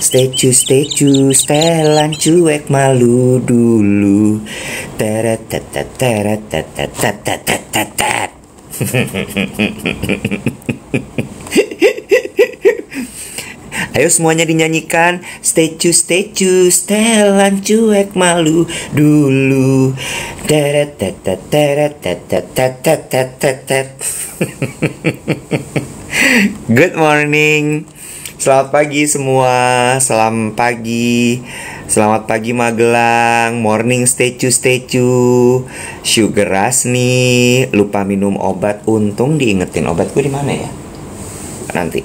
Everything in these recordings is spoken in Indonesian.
statue, setelan cuek malu dulu. Teret teret teret teret teret teret. Ayo semuanya dinyanyikan. Statue, setelan cuek malu dulu. Teret teret teret teret teret teret. Good morning. Selamat pagi semua. Selamat pagi. Selamat pagi Magelang. Morning statue. Sugar rush nih. Lupa minum obat. Untung diingetin obatku di mana ya? Nanti.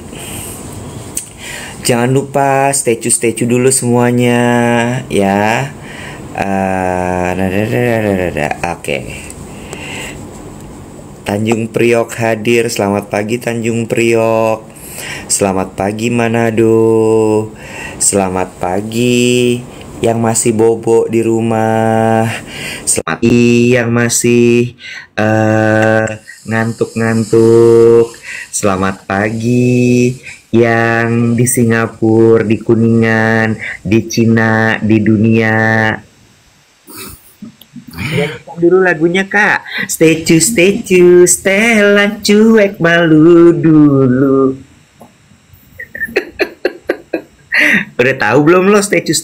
Jangan lupa statue dulu semuanya ya. Oke. Tanjung Priok hadir. Selamat pagi Tanjung Priok. Selamat pagi Manado. Selamat pagi yang masih bobo di rumah. Selamat pagi yang masih ngantuk-ngantuk. Selamat pagi yang di Singapura, di Kuningan, di Cina, di dunia. Nyanyikan dulu lagunya Kak. Statue, setelan cuek malu dulu. Udah tahu belum lo statue?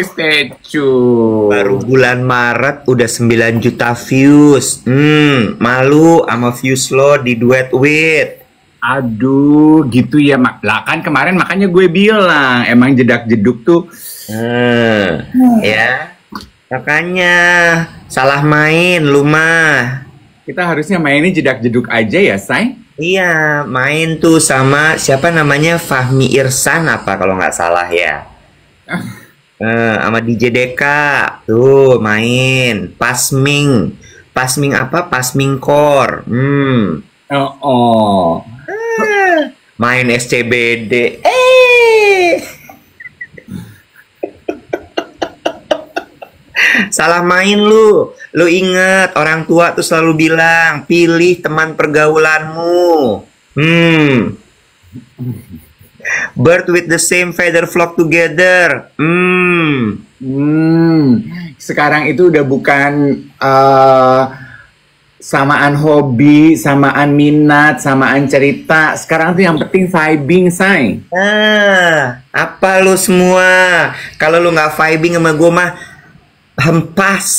Statue. Baru bulan Maret udah 9 juta views. Malu sama views lo di Duet With. Aduh, gitu ya mak. Lah kan kemarin makanya gue bilang emang jedak-jeduk tuh. Ya. Makanya salah main lu mah. Kita harusnya mainnya jedak-jeduk aja ya, Say. Iya, main tuh sama siapa namanya Fahmi Irsan apa kalau nggak salah ya. Sama DJ Deka tuh main Pasming apa Pasming Core. Main SCBD. Salah main lu. Lu inget orang tua tuh selalu bilang pilih teman pergaulanmu. Bird with the same feather flock together. Sekarang itu udah bukan samaan hobi, samaan minat, samaan cerita. Sekarang tuh yang penting vibing, Say. Apa lu semua? Kalau lu nggak vibing sama gue mah hempas.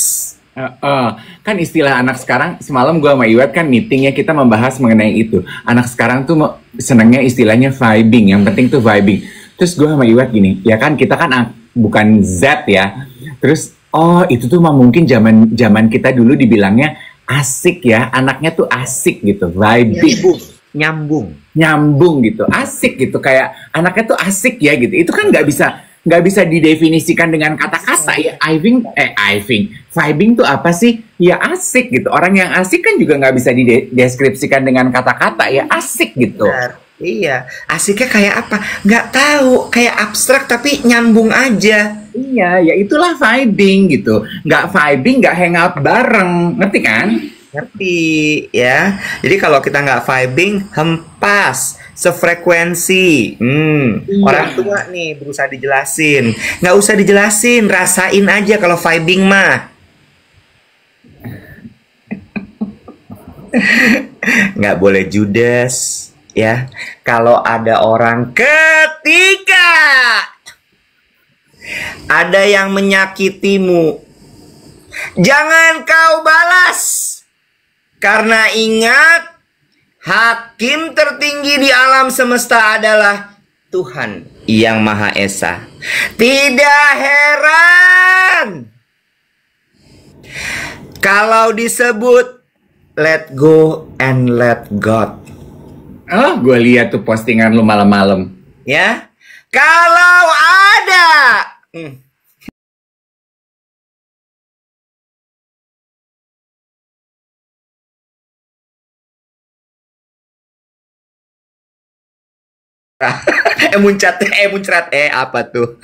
Kan istilah anak sekarang, semalam gue sama Iwet kan meetingnya kita membahas mengenai itu. Anak sekarang tuh senangnya istilahnya vibing, yang penting tuh vibing. Terus gue sama Iwet gini, ya kan kita kan bukan Z ya. Terus itu tuh mah mungkin zaman kita dulu dibilangnya asik ya, anaknya tuh asik gitu, vibing. Nyambung gitu, asik gitu, kayak anaknya tuh asik ya gitu. Itu kan nggak bisa didefinisikan dengan kata-kata ya. Vibing tuh apa sih? Ya asik gitu. Orang yang asik kan juga nggak bisa dideskripsikan dengan kata-kata ya, asik gitu. Benar. Iya, asiknya kayak apa? Nggak tahu, kayak abstrak tapi nyambung aja. Iya, ya itulah vibing gitu. Nggak vibing, nggak hangout bareng, ngerti kan? Ngerti ya. Jadi kalau kita nggak vibing, hempas, sefrekuensi. Orang tua nih berusaha dijelasin. Nggak usah dijelasin, rasain aja kalau vibing mah. Nggak boleh judes ya. Kalau ada orang ketika ada yang menyakitimu, jangan kau balas. Karena ingat, hakim tertinggi di alam semesta adalah Tuhan yang Maha Esa. Tidak heran kalau disebut let go and let God. Gue lihat tuh postingan lu malam-malam. Ya, kalau ada muncrat apa tuh?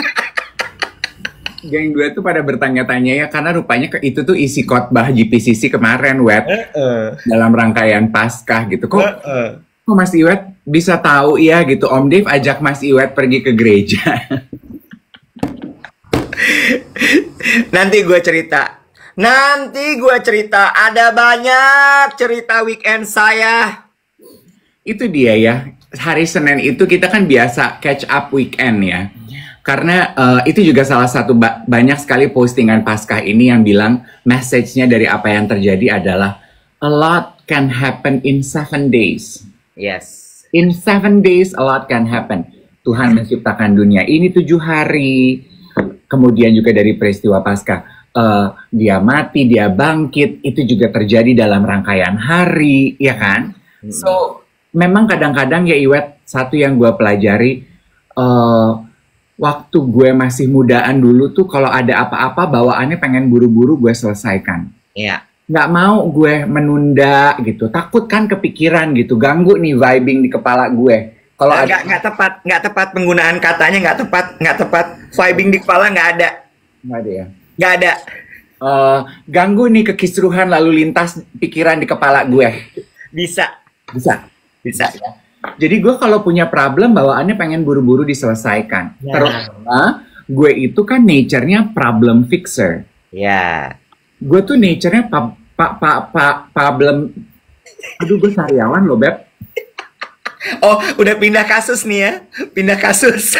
Geng dua tuh pada bertanya-tanya ya, karena rupanya itu tuh isi khotbah GPCC kemarin, Web. Dalam rangkaian Paskah gitu. Kok Kok Mas Iwet bisa tahu ya gitu? Om Dave ajak Mas Iwet pergi ke gereja. Nanti gue cerita. Nanti gue cerita. Ada banyak cerita weekend saya. Itu dia ya. Hari Senin itu kita kan biasa catch up weekend ya. Karena itu juga salah satu banyak sekali postingan Paskah ini yang bilang message-nya dari apa yang terjadi adalah a lot can happen in 7 days. Yes. In 7 days a lot can happen. Tuhan menciptakan dunia ini 7 hari. Kemudian juga dari peristiwa Paskah. Dia mati, dia bangkit. Itu juga terjadi dalam rangkaian hari, ya kan? So, memang kadang-kadang ya Iwet, satu yang gue pelajari, waktu gue masih mudaan dulu tuh kalau ada apa-apa bawaannya pengen buru-buru gue selesaikan. Iya. Nggak mau gue menunda gitu. Takut kan kepikiran gitu. Ganggu nih vibing di kepala gue. Kalau ada nggak tepat penggunaan katanya, nggak tepat vibing di kepala, nggak ada. Nggak ada ya? Nggak ada. Ganggu nih kekisruhan lalu lintas pikiran di kepala gue. Bisa. Ya. Jadi gue kalau punya problem bawaannya pengen buru-buru diselesaikan. Ya. Terutama gue itu kan nature-nya problem fixer. Ya. Gue tuh nature-nya problem. Aduh, gue sariawan loh, Beb. Oh, udah pindah kasus nih ya. Pindah kasus.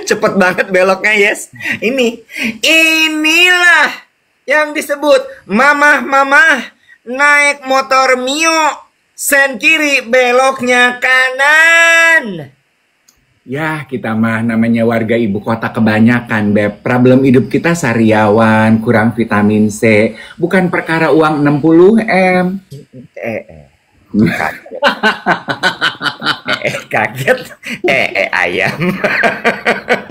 Cepet banget beloknya, yes. Inilah yang disebut mamah naik motor Mio, sen kiri beloknya kanan. Ya, kita mah namanya warga ibu kota kebanyakan, Beb. Problem hidup kita sariawan, kurang vitamin C. Bukan perkara uang 60M. Kaget. Ayam.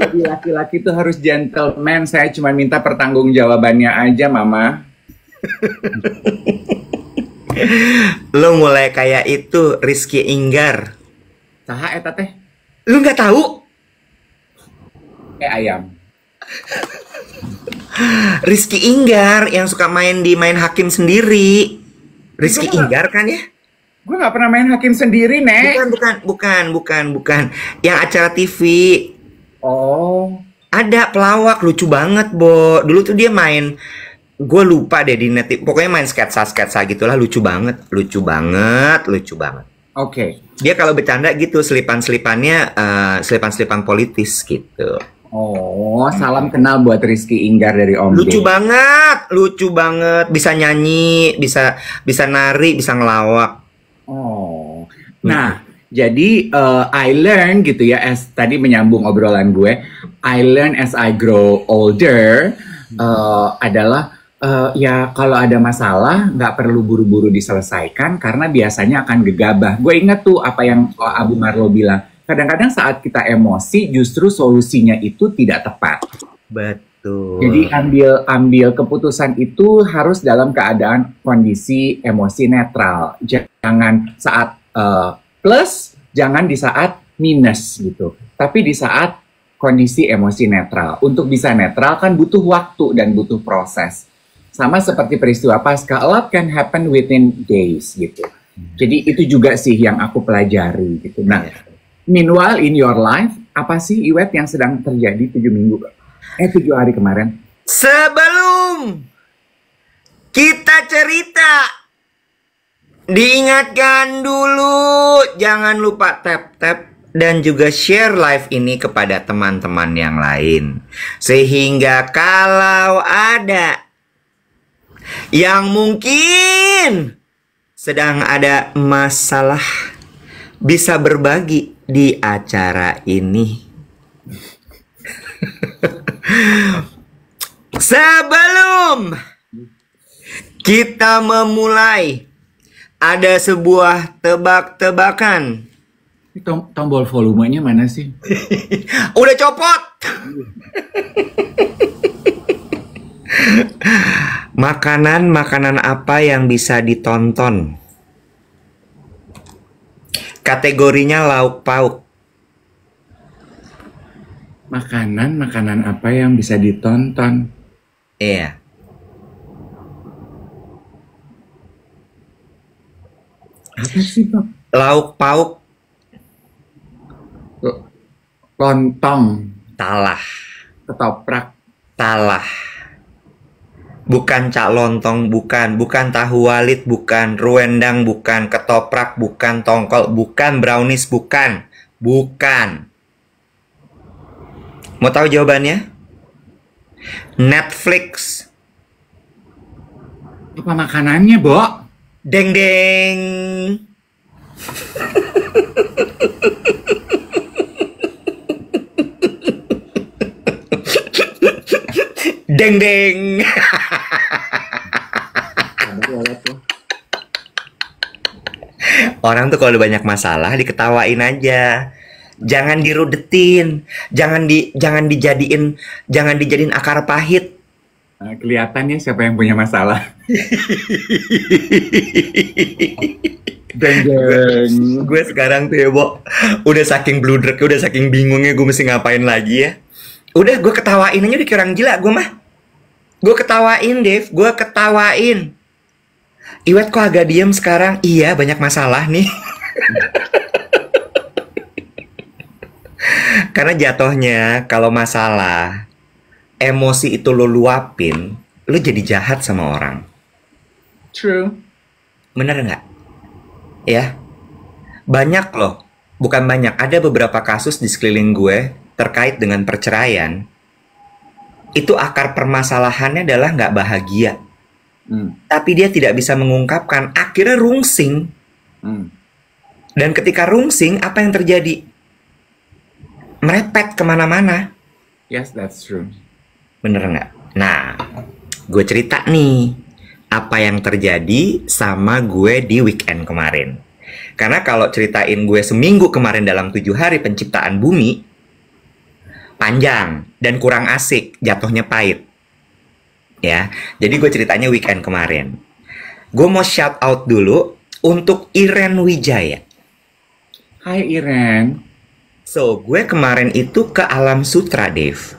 Jadi laki-laki tuh harus gentleman. Saya cuma minta pertanggungjawabannya aja, Mama. Lo mulai kayak itu, Rizky Inggar. Saha eta teh? Lu nggak tahu? Ayam. Rizky Inggar yang suka main Hakim Sendiri. Rizky Inggar kan ya? Gue nggak pernah main Hakim Sendiri, Nek. Bukan. Yang acara TV. Oh. Ada pelawak lucu banget, Bo. Dulu tuh dia main, gue lupa deh di net. Pokoknya main sketsa gitulah, lucu banget. Oke. Dia kalau bercanda gitu, selipan-selipannya selipan politis gitu. Oh, salam kenal buat Rizky Inggar dari Om Lucu D. banget. Bisa nyanyi, bisa nari, bisa ngelawak. Oh. Nah, jadi I learn gitu ya, as tadi menyambung obrolan gue, I learn as I grow older adalah ya kalau ada masalah nggak perlu buru-buru diselesaikan karena biasanya akan gegabah. Gue ingat tuh apa yang Abu Marlo bilang. Kadang-kadang saat kita emosi justru solusinya itu tidak tepat. Betul. Jadi ambil keputusan itu harus dalam keadaan kondisi emosi netral. Jangan saat plus, jangan di saat minus gitu. Tapi di saat kondisi emosi netral. Untuk bisa netral kan butuh waktu dan butuh proses. Sama seperti peristiwa Paskah, a lot can happen within days gitu. Jadi itu juga sih yang aku pelajari gitu. Nah, meanwhile in your life, apa sih Iwet yang sedang terjadi 7 hari kemarin? Sebelum kita cerita, diingatkan dulu, jangan lupa tap dan juga share live ini kepada teman-teman yang lain. Sehingga kalau ada yang mungkin sedang ada masalah, bisa berbagi di acara ini. Sebelum kita memulai, ada sebuah tebak-tebakan. Tombol volumenya mana sih? Udah copot. Makanan apa yang bisa ditonton? Kategorinya lauk pauk. Makanan apa yang bisa ditonton? Iya. Apa sih, Bob? Lauk pauk. Lontong, Salah. ketoprak. Salah. Bukan cak lontong, bukan tahu walit, bukan ruendang, bukan ketoprak, bukan tongkol, bukan brownies, bukan. Mau tahu jawabannya? Netflix. Apa makanannya, Bo? Deng deng. Deng deng. Orang tuh kalau udah banyak masalah diketawain aja. Jangan dirudetin, jangan dijadiin akar pahit. Nah, kelihatannya siapa yang punya masalah. Deng-deng. Gue sekarang tuh ya, Bo, udah saking bludreknya, udah saking bingungnya gue mesti ngapain lagi ya. Udah gue ketawain aja, udah kayak orang gila gue mah. Gue ketawain, Dave, gue ketawain. Iwet kok agak diem sekarang? Iya, banyak masalah nih. Karena jatuhnya kalau masalah, emosi itu lo luapin, lo jadi jahat sama orang. True. Bener nggak? Ya, banyak loh. Bukan banyak, ada beberapa kasus di sekeliling gue terkait dengan perceraian. Itu akar permasalahannya adalah nggak bahagia. Tapi dia tidak bisa mengungkapkan, akhirnya rungsing. Dan ketika rungsing, apa yang terjadi? Merepet kemana-mana. Yes, that's true. Bener nggak? Nah, gue cerita nih apa yang terjadi sama gue di weekend kemarin. Karena kalau ceritain gue seminggu kemarin dalam 7 hari penciptaan bumi, panjang dan kurang asik, jatuhnya pahit. Ya, jadi gue ceritanya weekend kemarin. Gue mau shout out dulu untuk Iren Wijaya. Hai Iren. So, gue kemarin itu ke Alam Sutra, Dave.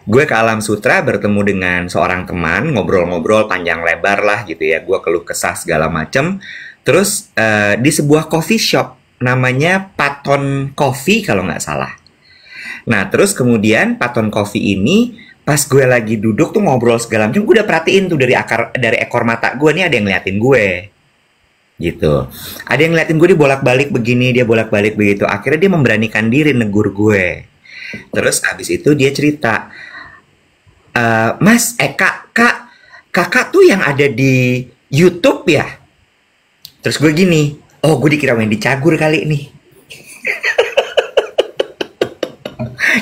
Gue ke Alam Sutra bertemu dengan seorang teman, ngobrol-ngobrol panjang lebar lah gitu ya. Gue keluh kesah segala macem. Terus di sebuah coffee shop, namanya Paton Coffee kalau nggak salah. Nah, terus kemudian Paton Coffee ini, pas gue lagi duduk tuh ngobrol segala macam, gue udah perhatiin tuh dari ekor mata gue nih ada yang ngeliatin gue. Gitu. Ada yang ngeliatin gue, dia bolak-balik begini, dia bolak-balik begitu. Akhirnya dia memberanikan diri negur gue. Terus habis itu dia cerita, Mas, kakak tuh yang ada di YouTube ya? Terus gue gini, oh gue dikira Wendy Cagur kali nih.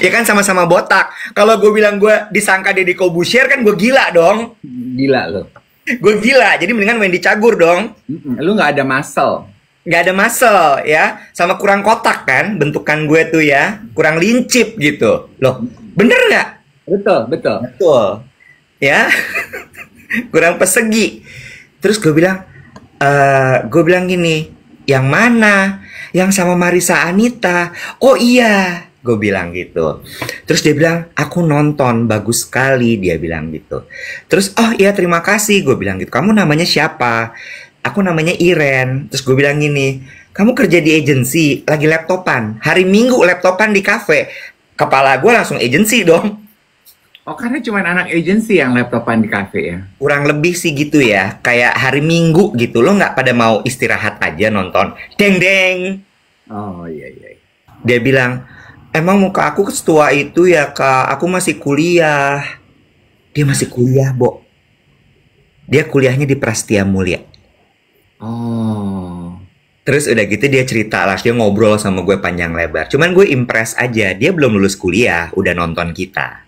Ya kan sama-sama botak. Kalau gue bilang gue disangka Deddy Corbuzier kan gue gila dong. Gila lo. Gue gila, jadi mendingan Wendy Cagur dong. Lu nggak ada muscle. Nggak ada muscle ya, sama kurang kotak kan bentukan gue tuh ya, kurang lincip gitu. Loh, bener nggak? Betul. Ya, kurang persegi. Terus gue bilang gini, yang mana? Yang sama Marisa Anita. Oh iya, gue bilang gitu. Terus dia bilang, aku nonton, bagus sekali, dia bilang gitu. Terus, oh iya terima kasih, gue bilang gitu. Kamu namanya siapa? Aku namanya Iren. Terus gue bilang gini, kamu kerja di agensi, lagi laptopan. Hari Minggu laptopan di kafe. Kepala gue langsung agensi dong. Oh, karena cuma anak agensi yang laptopan di kafe ya? Kurang lebih sih gitu ya. Kayak hari Minggu gitu. Lo nggak pada mau istirahat aja nonton. Deng-deng. Oh iya. Dia bilang, emang muka aku setua itu ya kak? Aku masih kuliah. Dia masih kuliah, Bo. Dia kuliahnya di Prastia Mulia. Oh. Terus udah gitu dia cerita lah, dia ngobrol sama gue panjang lebar. Cuman gue impress aja, dia belum lulus kuliah, udah nonton kita.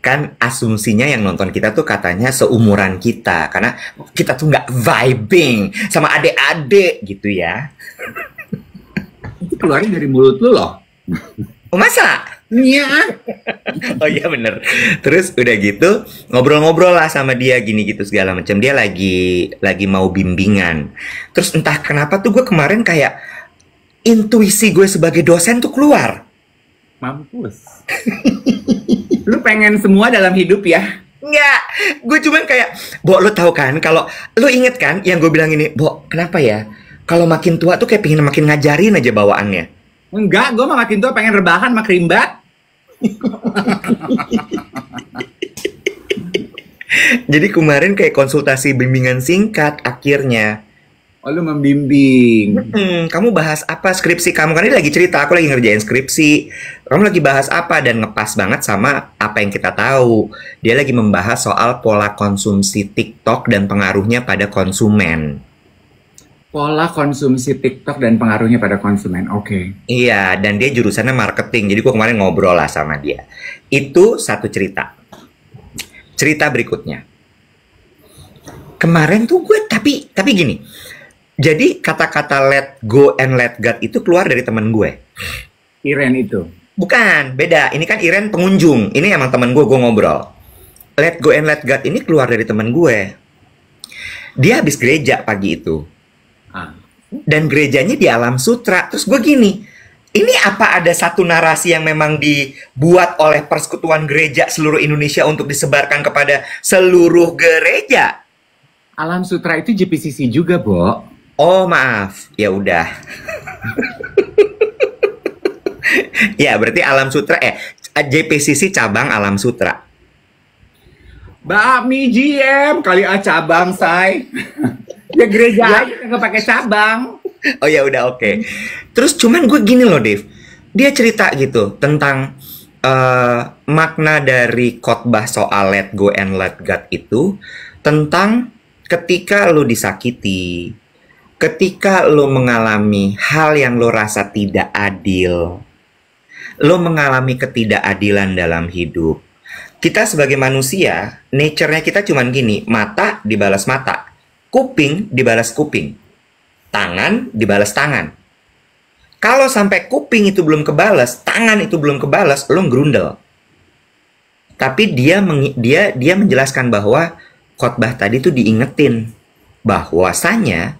Kan asumsinya yang nonton kita tuh katanya seumuran kita. Karena kita tuh nggak vibing sama adik-adik gitu ya. Itu keluarnya dari mulut lu loh. Oh masa? Iya. Oh iya bener. Terus udah gitu ngobrol-ngobrol lah sama dia gini gitu segala macam. Dia lagi mau bimbingan. Terus entah kenapa tuh gue kemarin kayak intuisi gue sebagai dosen tuh keluar. Mampus. Lu pengen semua dalam hidup ya? Enggak, gue cuman kayak, Bo, lo tahu kan, kalau lo inget kan yang gue bilang ini, Bo, kenapa ya? Kalau makin tua tuh kayak pengen makin ngajarin aja bawaannya. Enggak, gue mah makin tua pengen rebahan sama krimbat. Jadi kemarin kayak konsultasi bimbingan singkat akhirnya. Oh, lu membimbing. Kamu bahas apa skripsi kamu? Kan ini lagi cerita, aku lagi ngerjain skripsi. Kamu lagi bahas apa? Dan ngepas banget sama apa yang kita tahu. Dia lagi membahas soal pola konsumsi TikTok dan pengaruhnya pada konsumen. Pola konsumsi TikTok dan pengaruhnya pada konsumen, oke. Iya, dan dia jurusannya marketing. Jadi gua kemarin ngobrol lah sama dia. Itu satu cerita. Cerita berikutnya. Kemarin tuh gue tapi gini. Jadi kata-kata let go and let God itu keluar dari temen gue. Iren itu. Bukan, beda. Ini kan Iren pengunjung. Ini emang temen gue ngobrol. Let go and let God ini keluar dari temen gue. Dia habis gereja pagi itu. Dan gerejanya di Alam Sutra. Terus gue gini, ini apa ada satu narasi yang memang dibuat oleh Persekutuan Gereja seluruh Indonesia untuk disebarkan kepada seluruh gereja? Alam Sutra itu JPCC juga, Bo. Oh, maaf. Ya udah. Ya, berarti Alam Sutra JPCC cabang Alam Sutra. Bakmi GM kali cabang, say. Ya gereja aja nggak pakai cabang. Oh ya udah oke. Terus cuman gue gini loh, Dev. Dia cerita gitu tentang makna dari khotbah soal let go and let God itu tentang ketika lo disakiti, ketika lo mengalami hal yang lo rasa tidak adil, lo mengalami ketidakadilan dalam hidup. Kita sebagai manusia, nature-nya kita cuman gini, mata dibalas mata, kuping dibalas kuping, tangan dibalas tangan. Kalau sampai kuping itu belum kebalas, tangan itu belum kebalas, lo ngerundel. Tapi dia menjelaskan bahwa khotbah tadi tuh diingetin bahwasanya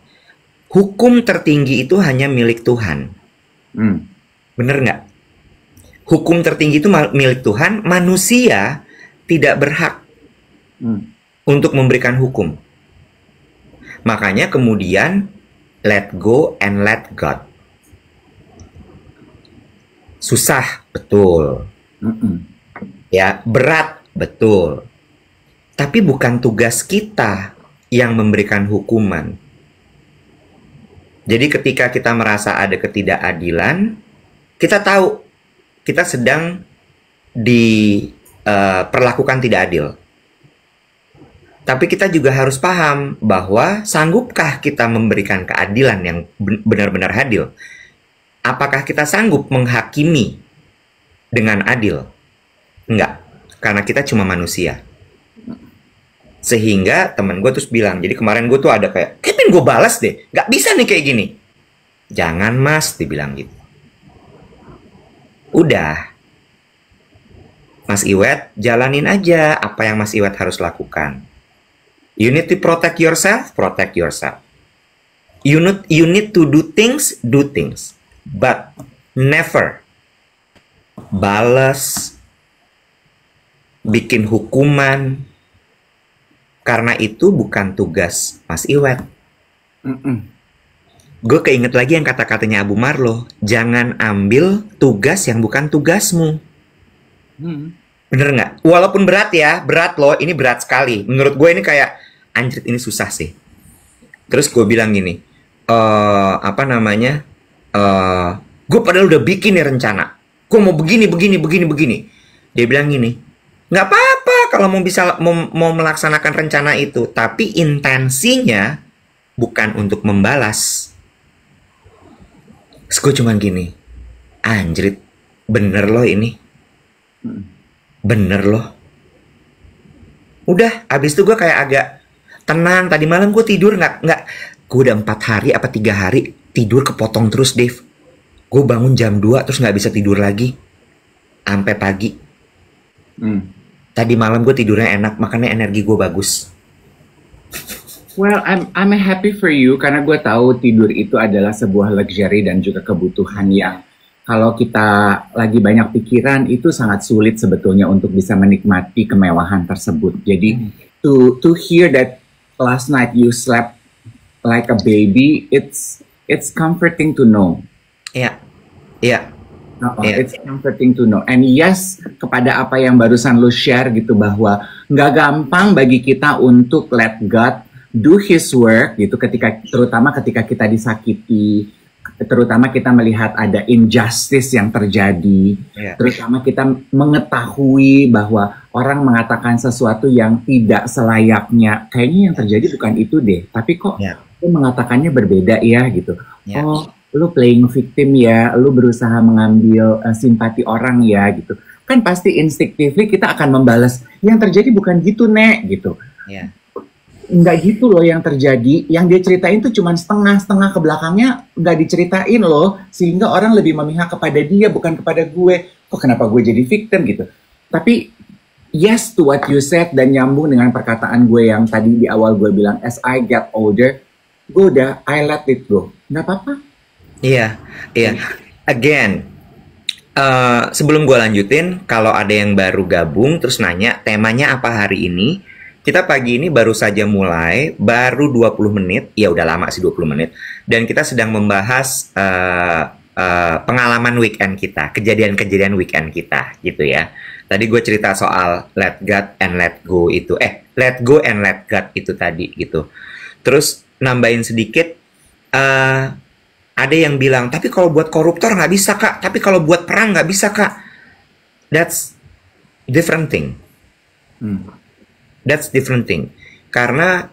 hukum tertinggi itu hanya milik Tuhan. Bener nggak? Hukum tertinggi itu milik Tuhan, manusia tidak berhak untuk memberikan hukum. Makanya kemudian let go and let God. Susah, betul. Ya, berat, betul. Tapi bukan tugas kita yang memberikan hukuman. Jadi ketika kita merasa ada ketidakadilan, kita tahu kita sedang diperlakukan tidak adil. Tapi kita juga harus paham bahwa sanggupkah kita memberikan keadilan yang benar-benar adil? Apakah kita sanggup menghakimi dengan adil? Enggak, karena kita cuma manusia. Sehingga temen gue terus bilang, jadi kemarin gue tuh ada kayak, pengen gue balas deh, gak bisa nih kayak gini. Jangan mas, dibilang gitu. Udah, Mas Iwet, jalanin aja apa yang Mas Iwet harus lakukan. You need to protect yourself, protect yourself. You need to do things, but never balas, bikin hukuman, karena itu bukan tugas Mas Iwet. Gue keinget lagi yang kata-katanya Abu Marlo, jangan ambil tugas yang bukan tugasmu. Bener nggak? Walaupun berat ya, berat loh, ini berat sekali. Menurut gue ini kayak, anjir ini susah sih. Terus gue bilang gini, gue padahal udah bikin nih rencana. Gue mau begini. Dia bilang gini, nggak apa-apa kalau mau melaksanakan rencana itu, tapi intensinya bukan untuk membalas. Terus gue cuman gini, anjrit, bener loh ini. Bener loh. Udah, abis itu gue kayak agak tenang. Tadi malam gue tidur nggak, gue udah 4 hari apa 3 hari tidur kepotong terus, Dave. Gue bangun jam 2 terus nggak bisa tidur lagi sampai pagi. Tadi malam gue tidurnya enak, makanya energi gue bagus. Well, I'm happy for you karena gue tahu tidur itu adalah sebuah luxury dan juga kebutuhan yang kalau kita lagi banyak pikiran itu sangat sulit sebetulnya untuk bisa menikmati kemewahan tersebut. Jadi to hear that last night you slept like a baby, it's comforting to know. Iya, iya. It's comforting to know. And yes, kepada apa yang barusan lo share gitu, bahwa nggak gampang bagi kita untuk let God do His work gitu, terutama ketika kita disakiti, terutama kita melihat ada injustice yang terjadi, terutama kita mengetahui bahwa orang mengatakan sesuatu yang tidak selayaknya, kayaknya yang terjadi bukan itu deh, tapi kok lu mengatakannya berbeda ya gitu. Oh, lu playing victim ya, lu berusaha mengambil simpati orang ya gitu. Kan pasti instinctively kita akan membalas, yang terjadi bukan gitu Nek gitu. Enggak gitu loh yang terjadi, yang dia ceritain tuh cuma setengah-setengah, ke belakangnya nggak diceritain loh, sehingga orang lebih memihak kepada dia bukan kepada gue. Kok kenapa gue jadi victim gitu. Tapi yes to what you said, dan nyambung dengan perkataan gue yang tadi di awal gue bilang, as I get older, gue udah I let it go, nggak apa-apa. Iya. Again, sebelum gue lanjutin, kalau ada yang baru gabung terus nanya temanya apa hari ini, kita pagi ini baru saja mulai, baru 20 menit, ya udah lama sih 20 menit, dan kita sedang membahas pengalaman weekend kita, kejadian-kejadian weekend kita, gitu ya. Tadi gue cerita soal let God and let go itu, let go and let God itu tadi, gitu. Terus nambahin sedikit, ada yang bilang, tapi kalau buat koruptor nggak bisa Kak, tapi kalau buat perang nggak bisa Kak. That's different thing. That's different thing. Karena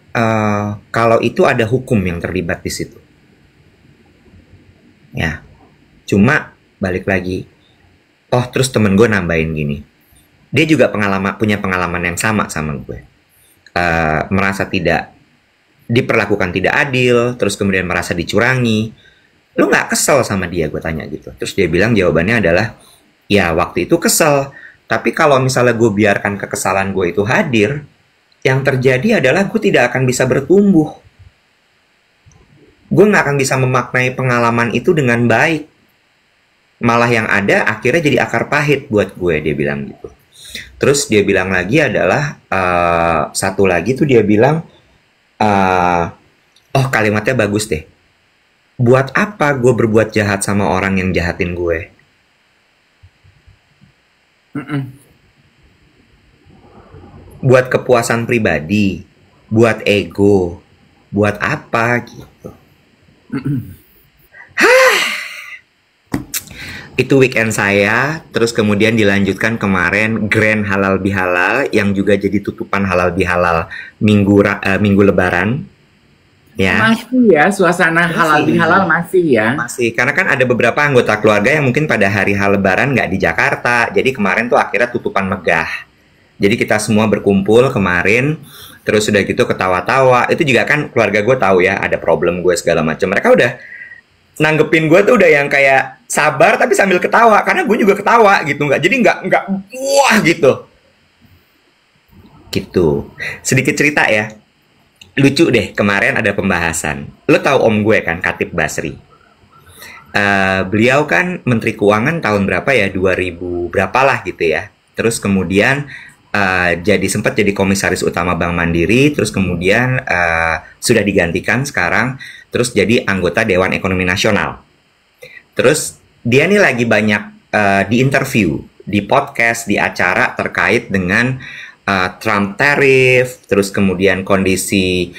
kalau itu ada hukum yang terlibat di situ. Ya, cuma balik lagi. Oh, terus temen gue nambahin gini. Dia juga punya pengalaman yang sama gue. Merasa tidak diperlakukan tidak adil, terus kemudian merasa dicurangi. Lu nggak kesel sama dia, gue tanya gitu. Terus dia bilang jawabannya adalah, ya waktu itu kesel. Tapi kalau misalnya gue biarkan kekesalan gue itu hadir, yang terjadi adalah gue tidak akan bisa bertumbuh. Gue nggak akan bisa memaknai pengalaman itu dengan baik. Malah yang ada akhirnya jadi akar pahit buat gue, dia bilang gitu. Terus dia bilang lagi adalah, satu lagi tuh dia bilang, oh kalimatnya bagus deh. Buat apa gue berbuat jahat sama orang yang jahatin gue? Buat kepuasan pribadi, buat ego, buat apa gitu. Itu weekend saya, terus kemudian dilanjutkan kemarin Grand Halal Bihalal yang juga jadi tutupan Halal Bihalal minggu Lebaran. Ya. Masih ya, suasana halal bihalal masih ya. Masih, karena kan ada beberapa anggota keluarga yang mungkin pada hari Lebaran nggak di Jakarta. Jadi kemarin tuh akhirnya tutupan megah. Jadi kita semua berkumpul kemarin, terus udah gitu ketawa-tawa. Itu juga kan keluarga gue tahu ya, ada problem gue segala macam. Mereka udah nanggepin gue tuh udah yang kayak sabar tapi sambil ketawa, karena gue juga ketawa gitu, jadi nggak wah gitu. Sedikit cerita ya. Lucu deh, kemarin ada pembahasan. Lo tahu om gue kan, Khatib Basri. Beliau kan Menteri Keuangan tahun berapa ya, 2000 berapa lah gitu ya. Terus kemudian sempat jadi Komisaris Utama Bank Mandiri. Terus kemudian sudah digantikan sekarang. Terus jadi anggota Dewan Ekonomi Nasional. Terus dia nih lagi banyak di interview, di podcast, di acara terkait dengan Trump tariff, terus kemudian kondisi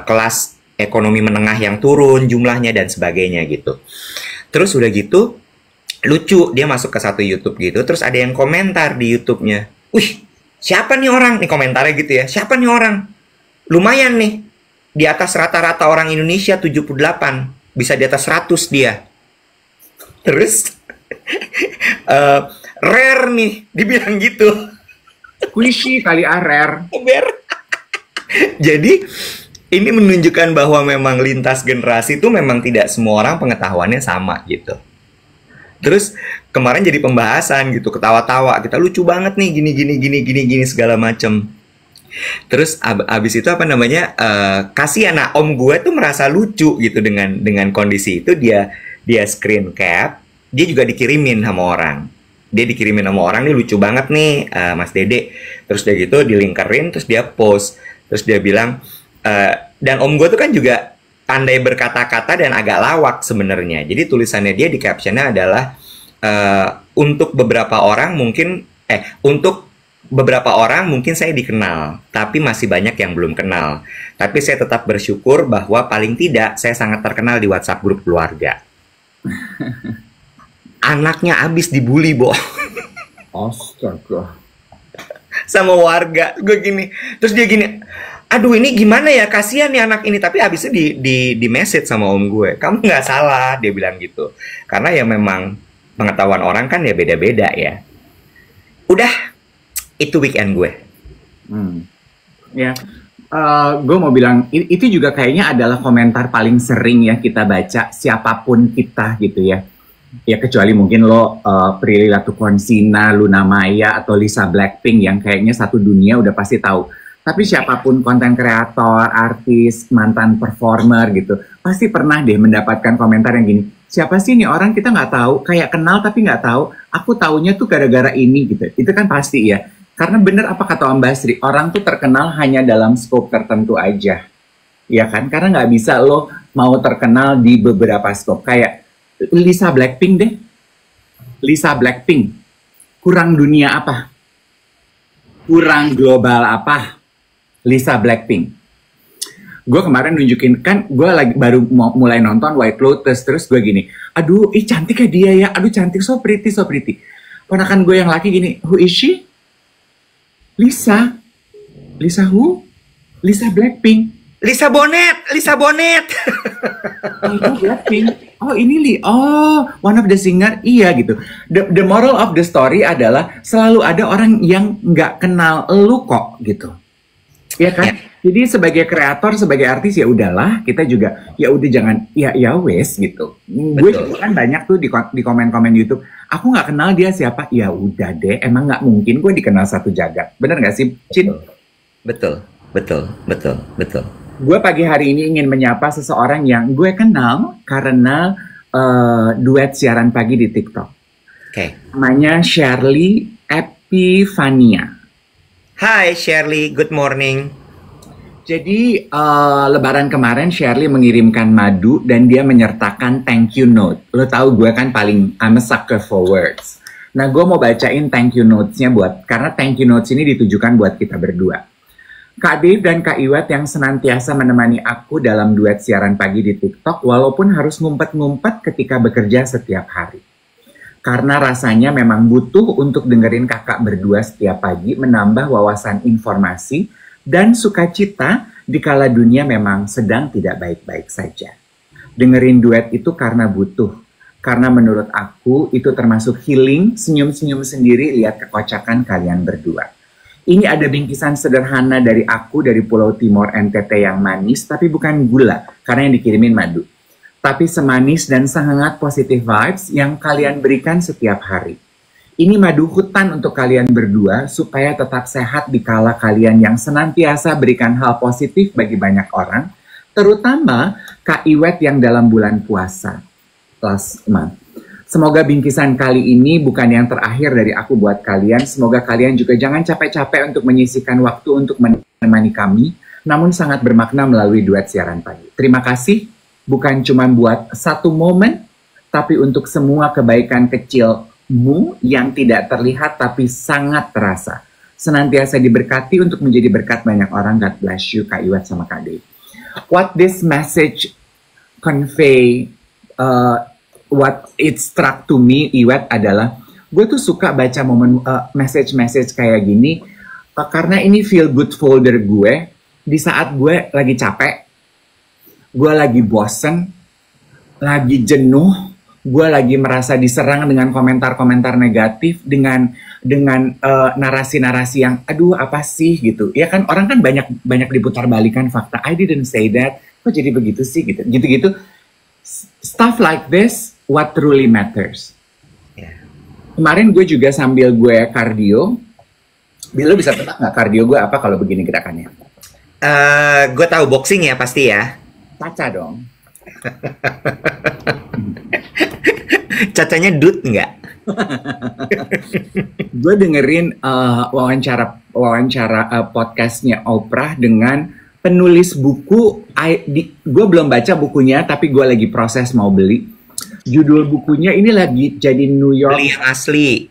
kelas ekonomi menengah yang turun jumlahnya dan sebagainya gitu. Terus udah gitu lucu, dia masuk ke satu YouTube gitu, terus ada yang komentar di YouTube-nya, wih siapa nih orang, nih komentarnya gitu ya, siapa nih orang, lumayan nih di atas rata-rata orang Indonesia 78, bisa di atas 100 dia. Terus rare nih dibilang gitu. Squishy kali rare. Jadi ini menunjukkan bahwa memang lintas generasi itu memang tidak semua orang pengetahuannya sama gitu. Terus kemarin jadi pembahasan gitu, ketawa-tawa, kita lucu banget nih gini segala macem. Terus abis itu kasihan, nah om gue tuh merasa lucu gitu dengan kondisi itu, dia screen cap, dia juga dikirimin sama orang. Dia dikirimin sama orang, nih lucu banget nih, Mas Dede. Terus dia gitu dilingkarin, terus dia post. Terus dia bilang, dan om gue tuh kan juga pandai berkata-kata dan agak lawak sebenarnya. Jadi tulisannya dia di captionnya adalah, untuk beberapa orang mungkin saya dikenal, tapi masih banyak yang belum kenal. Tapi saya tetap bersyukur bahwa paling tidak saya sangat terkenal di WhatsApp grup keluarga. Anaknya abis dibully, Bo. Astaga. Sama warga. Gue gini. Terus dia gini, aduh ini gimana ya, kasihan nih anak ini. Tapi abisnya di message sama om gue, kamu nggak salah, dia bilang gitu. Karena ya memang pengetahuan orang kan ya beda-beda ya. Udah, itu weekend gue. Ya, gue mau bilang itu juga kayaknya adalah komentar paling sering ya kita baca, siapapun kita gitu ya. Ya kecuali mungkin lo Prilly Latuconsina, Luna Maya, atau Lisa Blackpink yang kayaknya satu dunia udah pasti tahu. Tapi siapapun konten kreator, artis, mantan performer gitu, pasti pernah deh mendapatkan komentar yang gini, siapa sih nih orang, kita nggak tahu, kayak kenal tapi nggak tahu, aku taunya tuh gara-gara ini gitu. Itu kan pasti ya. Karena bener apa kata Om Basri, orang tuh terkenal hanya dalam scope tertentu aja. Ya kan? Karena nggak bisa lo mau terkenal di beberapa scope. Kayak Lisa Blackpink deh. Lisa Blackpink. Kurang dunia apa? Kurang global apa? Lisa Blackpink. Gue kemarin nunjukin, kan gue lagi baru mulai nonton White Lotus, terus gue gini, aduh, cantik ya dia ya, aduh cantik, so pretty, so pretty. Ponakan gue yang laki gini, who is she? Lisa. Lisa who? Lisa Blackpink. Lisa Bonet. Oh, itu Blackpink. Oh ini one of the singer. Iya gitu. The moral of the story adalah selalu ada orang yang nggak kenal lu kok gitu. Iya kan? Yeah. Jadi sebagai kreator, sebagai artis ya udahlah, kita juga ya udah jangan ya wes gitu. Gue juga kan banyak tuh di komen-komen YouTube, aku nggak kenal dia siapa. Ya udah deh, emang nggak mungkin gue dikenal satu jagat. Bener nggak sih, Cin? Betul. Gue pagi hari ini ingin menyapa seseorang yang gue kenal karena duet siaran pagi di TikTok. Oke. Namanya Shirley Epifania. Hai Shirley, good morning. Jadi Lebaran kemarin Shirley mengirimkan madu dan dia menyertakan thank you note. Lo tahu gue kan I'm a sucker for words. Nah gue mau bacain thank you notes-nya karena thank you notes ini ditujukan buat kita berdua. Kak Dave dan Kak Iwet yang senantiasa menemani aku dalam duet siaran pagi di TikTok walaupun harus ngumpet-ngumpet ketika bekerja setiap hari. Karena rasanya memang butuh untuk dengerin kakak berdua setiap pagi menambah wawasan informasi dan sukacita dikala dunia memang sedang tidak baik-baik saja. Dengerin duet itu karena butuh. Karena menurut aku itu termasuk healing, senyum-senyum sendiri lihat kekocakan kalian berdua. Ini ada bingkisan sederhana dari aku dari Pulau Timor NTT yang manis tapi bukan gula karena yang dikirimin madu. Tapi semanis dan sangat positive vibes yang kalian berikan setiap hari. Ini madu hutan untuk kalian berdua supaya tetap sehat dikala kalian yang senantiasa berikan hal positif bagi banyak orang, terutama Kak Iwet yang dalam bulan puasa. Last month. Semoga bingkisan kali ini bukan yang terakhir dari aku buat kalian. Semoga kalian juga jangan capek-capek untuk menyisihkan waktu untuk menemani kami, namun sangat bermakna melalui duet siaran pagi. Terima kasih. Bukan cuma buat satu momen, tapi untuk semua kebaikan kecilmu yang tidak terlihat tapi sangat terasa. Senantiasa diberkati untuk menjadi berkat banyak orang. God bless you, Kak Iwet sama Kak Dave. What this message convey, what it struck to me, Iwet, adalah gue tuh suka baca momen message-message kayak gini karena ini feel good folder gue di saat gue lagi capek. Gue lagi bosen, lagi jenuh, gue lagi merasa diserang dengan komentar-komentar negatif, dengan narasi-narasi yang, aduh apa sih gitu. Ya kan orang kan banyak diputar balikan fakta. I didn't say that, kok jadi begitu sih gitu. Gitu-gitu. Stuff like this, what truly matters. Yeah. Kemarin gue juga sambil gue kardio, Bilo bisa tebak nggak kardio gue apa kalau begini gerakannya? Gue tahu boxing ya pasti ya. Caca dong. Cacanya Dut nggak? Gue dengerin wawancara podcastnya Oprah dengan penulis buku. Gue belum baca bukunya, tapi gue lagi proses mau beli. Judul bukunya ini lagi jadi New York. Beli yang asli.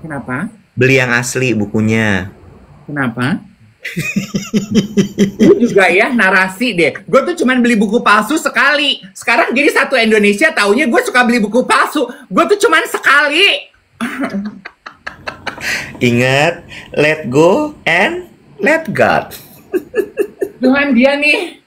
Kenapa? Beli yang asli bukunya. Kenapa? Lu juga ya narasi deh. Gue tuh cuman beli buku palsu sekali. Sekarang jadi satu Indonesia taunya gue suka beli buku palsu. Gue tuh cuman sekali. Ingat, let go and let God. Tuhan dia nih.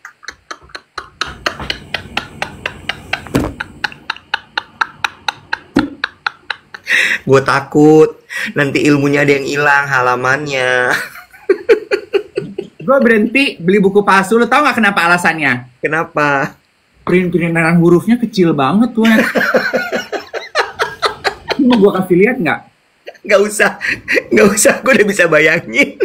Gue takut nanti ilmunya ada yang hilang halamannya. Gue berhenti beli buku palsu. Lo tau gak kenapa alasannya? Kenapa? Print-printan hurufnya kecil banget tuh. Mau gue kasih lihat nggak? Nggak usah. Gue udah bisa bayangin.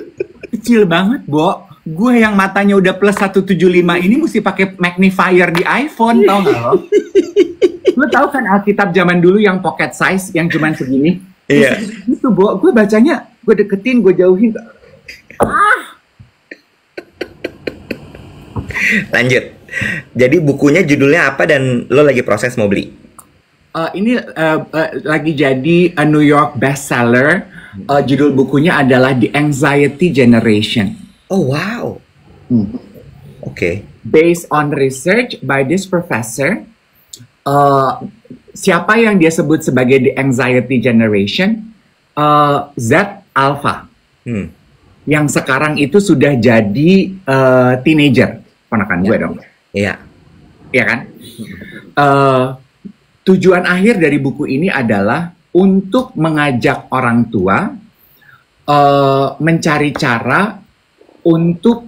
Kecil banget, Bo. Gue yang matanya udah plus 175 ini mesti pakai magnifier di iPhone, tau nggak lo? Lo tau kan Alkitab zaman dulu yang pocket size, yang cuman segini? Iya. Itu, Bo. Gue bacanya, gue deketin, gue jauhin. Lanjut. Jadi bukunya judulnya apa dan lo lagi proses mau beli? Ini lagi jadi a New York bestseller. Judul bukunya adalah The Anxiety Generation. Oh wow. Oke. Based on research by this professor. Siapa yang dia sebut sebagai The Anxiety Generation? Z Alpha. Yang sekarang itu sudah jadi teenager. Ponakan gue dong. Iya. Iya kan? Tujuan akhir dari buku ini adalah untuk mengajak orang tua mencari cara untuk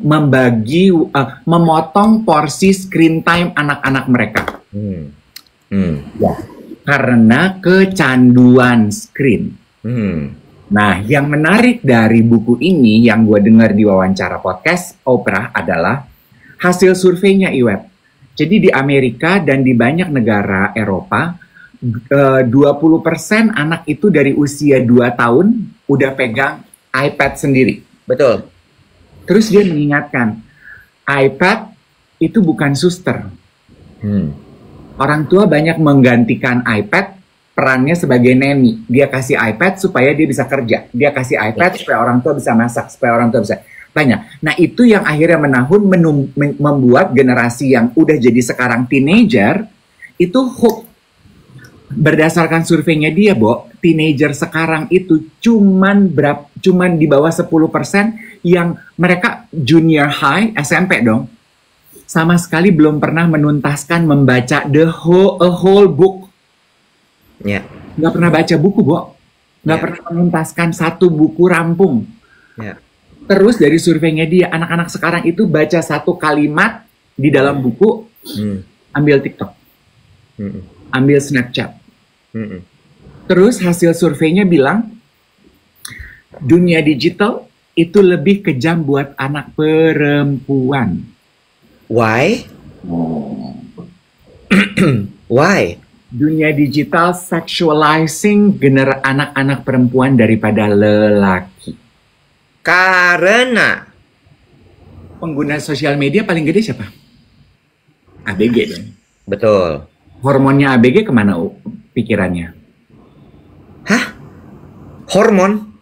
memotong porsi screen time anak-anak mereka. Ya, karena kecanduan screen. Nah, yang menarik dari buku ini yang gue dengar di wawancara podcast Oprah adalah hasil surveinya, Iwet. Jadi di Amerika dan di banyak negara Eropa, 20% anak itu dari usia 2 tahun udah pegang iPad sendiri. Betul. Terus dia mengingatkan, iPad itu bukan suster. Orang tua banyak menggantikan iPad, perannya sebagai neni. Dia kasih iPad supaya dia bisa kerja. Dia kasih iPad supaya orang tua bisa masak, supaya orang tua bisa... Banyak. Nah, itu yang akhirnya membuat generasi yang udah jadi sekarang teenager itu hook. Berdasarkan surveinya dia, Bo, teenager sekarang itu cuman di bawah 10% yang mereka junior high, SMP dong. Sama sekali belum pernah menuntaskan membaca a whole book. Ya. Nggak pernah baca buku, Bo. Nggak pernah menuntaskan satu buku rampung. Ya. Terus dari surveinya dia, anak-anak sekarang itu baca satu kalimat di dalam buku, ambil TikTok, ambil Snapchat. Terus hasil surveinya bilang, dunia digital itu lebih kejam buat anak perempuan. Why? Why? Dunia digital sexualizing anak-anak perempuan daripada lelaki. Karena pengguna sosial media paling gede siapa? ABG dong. Betul. Hormonnya ABG kemana pikirannya? Hah? Hormon?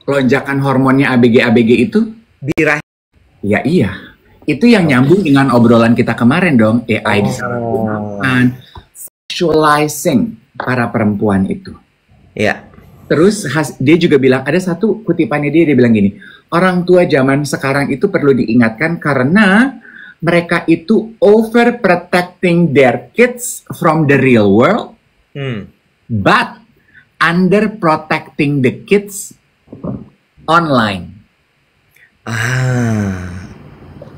Lonjakan hormonnya ABG itu? Birahi. Ya iya. Itu yang nyambung dengan obrolan kita kemarin dong. AI disalahgunakan. Sexualizing para perempuan itu. Ya. Terus dia juga bilang, ada satu kutipannya dia bilang gini, orang tua zaman sekarang itu perlu diingatkan karena mereka itu overprotecting their kids from the real world, but underprotecting the kids online.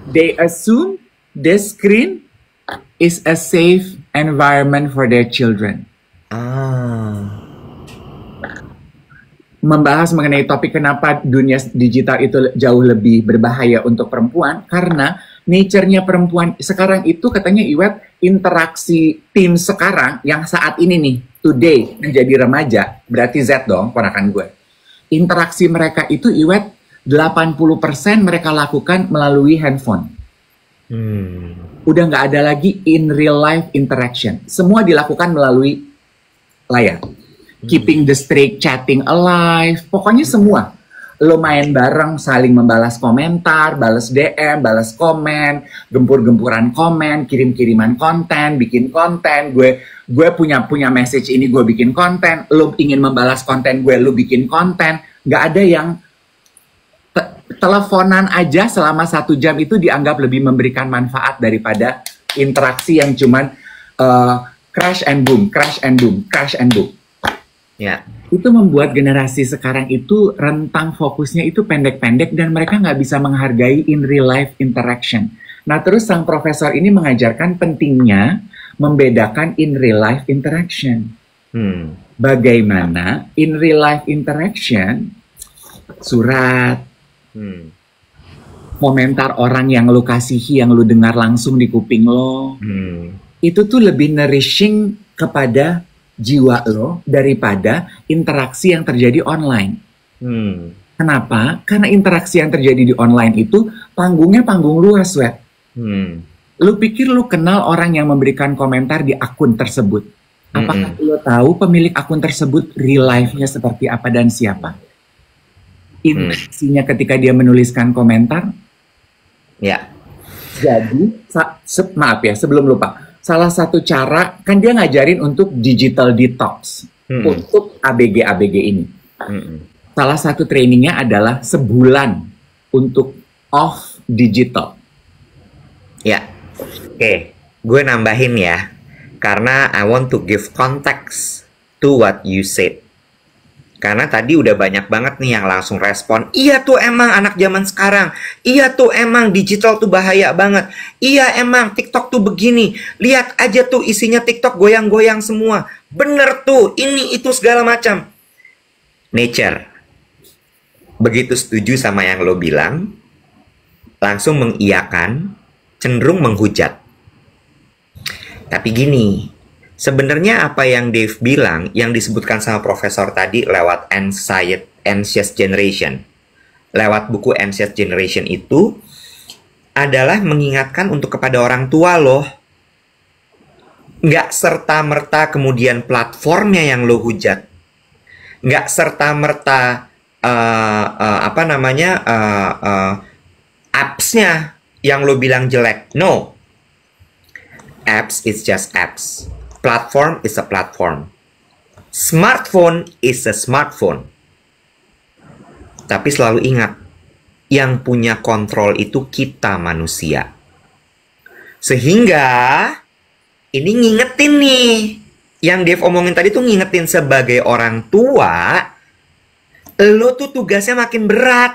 They assume the screen is a safe environment for their children. Membahas mengenai topik kenapa dunia digital itu jauh lebih berbahaya untuk perempuan, karena nature-nya perempuan sekarang itu katanya Iwet, interaksi tim sekarang yang saat ini nih, today, menjadi remaja, berarti Z dong, ponakan gue. Interaksi mereka itu Iwet, 80% mereka lakukan melalui handphone. Udah nggak ada lagi in real life interaction. Semua dilakukan melalui layar. Keeping the streak chatting alive, pokoknya semua. Lo main bareng, saling membalas komentar, balas DM, balas komen, gempur-gempuran komen, kirim-kiriman konten, bikin konten. Gue punya message ini, gue bikin konten. Lo ingin membalas konten gue, lo bikin konten. Nggak ada yang teleponan aja selama 1 jam itu dianggap lebih memberikan manfaat daripada interaksi yang cuman crash and boom, crash and boom, crash and boom. Ya. Itu membuat generasi sekarang itu rentang fokusnya itu pendek-pendek dan mereka nggak bisa menghargai in real life interaction. Nah terus sang profesor ini mengajarkan pentingnya membedakan in real life interaction. Bagaimana in real life interaction, surat, komentar orang yang lo kasihi, yang lo dengar langsung di kuping lo, itu tuh lebih nourishing kepada jiwa lo daripada interaksi yang terjadi online. Kenapa? Karena interaksi yang terjadi di online itu panggungnya panggung luas, Wet. Lo pikir lo kenal orang yang memberikan komentar di akun tersebut? Apakah lo tahu pemilik akun tersebut real life-nya seperti apa dan siapa? Interaksinya ketika dia menuliskan komentar? Ya. Jadi, maaf ya, sebelum lupa. Salah satu cara, kan dia ngajarin untuk digital detox. Untuk ABG-ABG ini. Salah satu trainingnya adalah sebulan untuk off digital. Ya, oke. Gue nambahin ya. Karena I want to give context to what you said. Karena tadi udah banyak banget nih yang langsung respon. Iya tuh emang anak zaman sekarang. Iya tuh emang digital tuh bahaya banget. Iya emang TikTok tuh begini. Lihat aja tuh isinya TikTok goyang-goyang semua. Bener tuh, ini itu segala macam. Nature. Begitu setuju sama yang lo bilang, langsung mengiyakan, cenderung menghujat. Tapi gini, sebenarnya apa yang Dave bilang, yang disebutkan sama profesor tadi lewat Anxious Generation, lewat buku Anxious Generation itu, adalah mengingatkan untuk kepada orang tua loh. Nggak serta-merta kemudian platformnya yang lo hujat. Nggak serta-merta apps-nya yang lo bilang jelek. No. Apps is just apps. Platform is a platform. Smartphone is a smartphone. Tapi selalu ingat, yang punya kontrol itu kita manusia. Sehingga, ini ngingetin nih. Yang Dave omongin tadi tuh ngingetin sebagai orang tua, lo tuh tugasnya makin berat.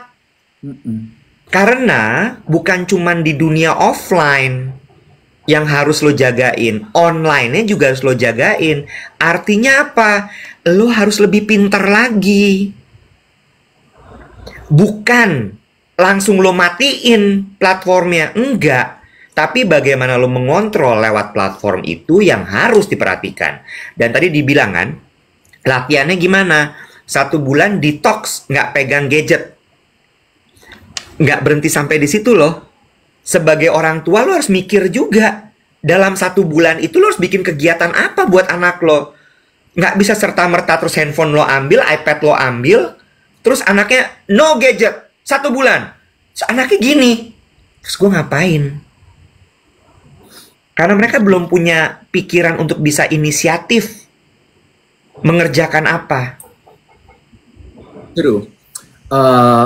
Karena bukan cuman di dunia offline yang harus lo jagain, online-nya juga harus lo jagain. Artinya apa? Lo harus lebih pintar lagi. Bukan langsung lo matiin platformnya, enggak. Tapi bagaimana lo mengontrol lewat platform itu yang harus diperhatikan. Dan tadi dibilang kan, latihannya gimana? 1 bulan detox, nggak pegang gadget. Nggak berhenti sampai di situ loh. Sebagai orang tua lo harus mikir juga. Dalam 1 bulan itu lo harus bikin kegiatan apa buat anak lo. Nggak bisa serta-merta terus handphone lo ambil, iPad lo ambil. Terus anaknya no gadget 1 bulan. Terus anaknya gini. Terus gue ngapain? Karena mereka belum punya pikiran untuk bisa inisiatif. Mengerjakan apa. True.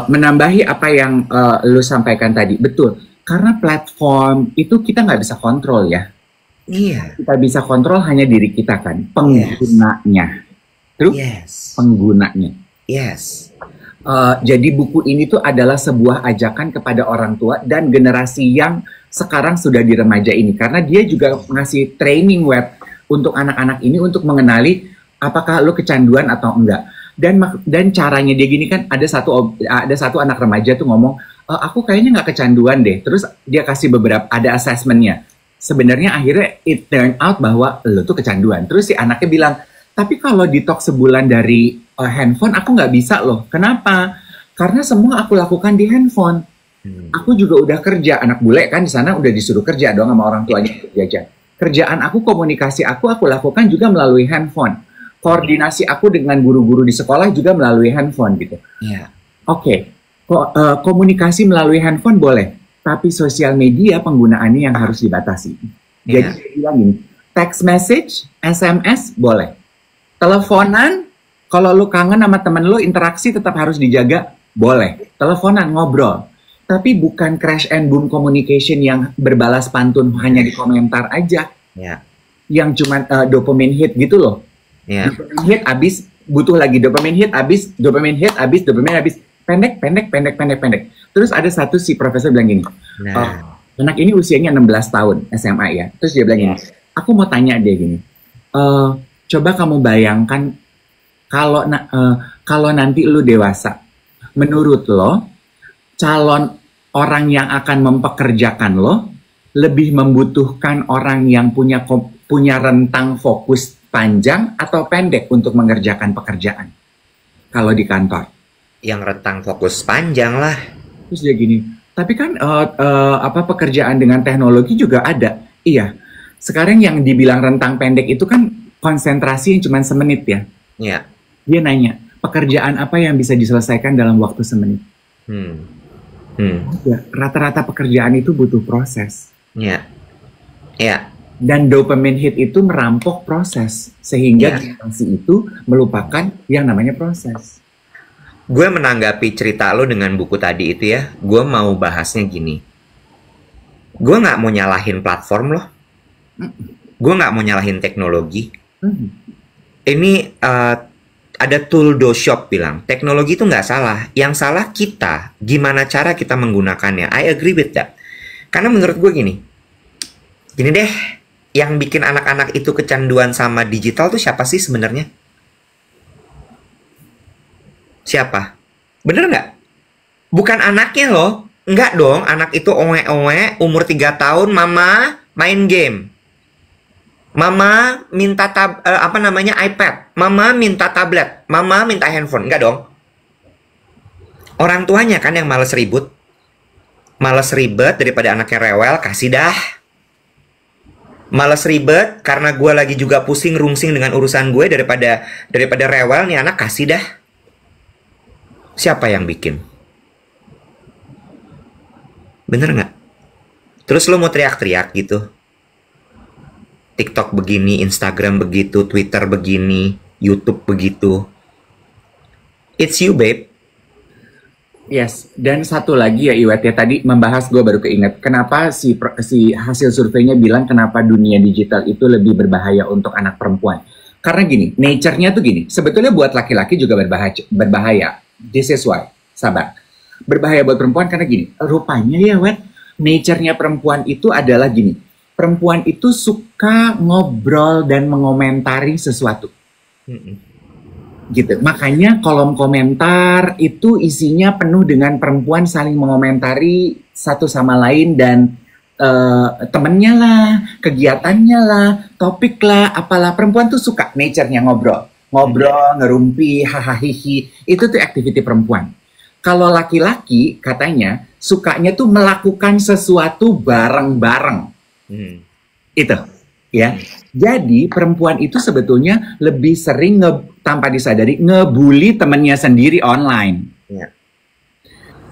Menambahi apa yang lu sampaikan tadi. Betul. Karena platform itu kita nggak bisa kontrol ya. Iya. Kita bisa kontrol hanya diri kita kan, penggunanya. Terus penggunanya. Yes. Jadi buku ini tuh adalah sebuah ajakan kepada orang tua dan generasi yang sekarang sudah di remaja ini. Karena dia juga ngasih training web untuk anak-anak ini untuk mengenali apakah lo kecanduan atau enggak. Dan caranya dia gini kan, ada satu anak remaja tuh ngomong, aku kayaknya nggak kecanduan deh. Terus dia kasih ada assessmentnya. Sebenarnya akhirnya it turn out bahwa lo tuh kecanduan. Terus si anaknya bilang, tapi kalau detox sebulan dari handphone aku nggak bisa loh. Kenapa? Karena semua aku lakukan di handphone. Aku juga udah kerja, anak bule kan di sana udah disuruh kerja dong sama orang tuanya jajan. Kerjaan aku, komunikasi aku lakukan juga melalui handphone. Koordinasi aku dengan guru-guru di sekolah juga melalui handphone gitu. Iya. Oke, komunikasi melalui handphone boleh, tapi sosial media penggunaannya yang harus dibatasi. Jadi saya bilang gini, text message, SMS boleh. Teleponan, kalau lu kangen sama temen lu, interaksi tetap harus dijaga, boleh. Teleponan, ngobrol. Tapi bukan crash and boom communication yang berbalas pantun hanya di komentar aja. Iya. Yang cuma dopamine hit gitu loh. Iya. Dopamine hit abis, butuh lagi dopamine hit abis, dopamine hit abis, dopamine abis. Pendek. Terus ada satu si profesor bilang gini, anak ini usianya 16 tahun, SMA ya. Terus dia bilang gini, aku mau tanya dia gini, coba kamu bayangkan kalau nanti lu dewasa, menurut lo, calon orang yang akan mempekerjakan lo lebih membutuhkan orang yang punya rentang fokus panjang atau pendek untuk mengerjakan pekerjaan kalau di kantor? Yang rentang fokus panjang lah. Terus dia gini, tapi kan pekerjaan dengan teknologi juga ada. Iya, sekarang yang dibilang rentang pendek itu kan konsentrasi yang cuma semenit ya. Iya. Dia nanya, pekerjaan apa yang bisa diselesaikan dalam waktu semenit? Ya, rata-rata pekerjaan itu butuh proses. Iya. Iya. Dan dopamine hit itu merampok proses, sehingga generasi itu melupakan yang namanya proses. Gue menanggapi cerita lo dengan buku tadi itu ya, gue mau bahasnya gini. Gue nggak mau nyalahin platform lo, gue nggak mau nyalahin teknologi. Ini ada Tooldo Shop bilang, teknologi itu nggak salah, yang salah kita, gimana cara kita menggunakannya. I agree with that. Karena menurut gue gini deh, yang bikin anak-anak itu kecanduan sama digital tuh siapa sih sebenarnya? Siapa? Bener nggak? Bukan anaknya loh. Nggak dong, anak itu owe-owe, umur 3 tahun, mama main game. Mama minta iPad. Mama minta tablet. Mama minta handphone. Nggak dong. Orang tuanya kan yang males ribut. Males ribet daripada anaknya rewel, kasih dah. Males ribet karena gue lagi juga pusing rungsing dengan urusan gue daripada rewel nih anak, kasih dah. Siapa yang bikin? Bener nggak? Terus lo mau teriak-teriak gitu? TikTok begini, Instagram begitu, Twitter begini, YouTube begitu. It's you, babe. Yes, dan satu lagi ya Iwet ya, tadi membahas gue baru keinget kenapa si hasil surveinya bilang kenapa dunia digital itu lebih berbahaya untuk anak perempuan. Karena gini, nature-nya tuh gini, sebetulnya buat laki-laki juga berbahaya. This is why, sabar. Berbahaya buat perempuan karena gini, rupanya ya Wet, nature-nya perempuan itu adalah gini, perempuan itu suka ngobrol dan mengomentari sesuatu. Gitu. Makanya kolom komentar itu isinya penuh dengan perempuan saling mengomentari satu sama lain dan temennya lah, kegiatannya lah, topik lah, apalah. Perempuan tuh suka nature-nya ngobrol, ngerumpi, hahaha, itu tuh aktiviti perempuan. Kalau laki-laki katanya sukanya tuh melakukan sesuatu bareng-bareng. Itu, ya. Jadi perempuan itu sebetulnya lebih sering tanpa disadari ngebully temennya sendiri online.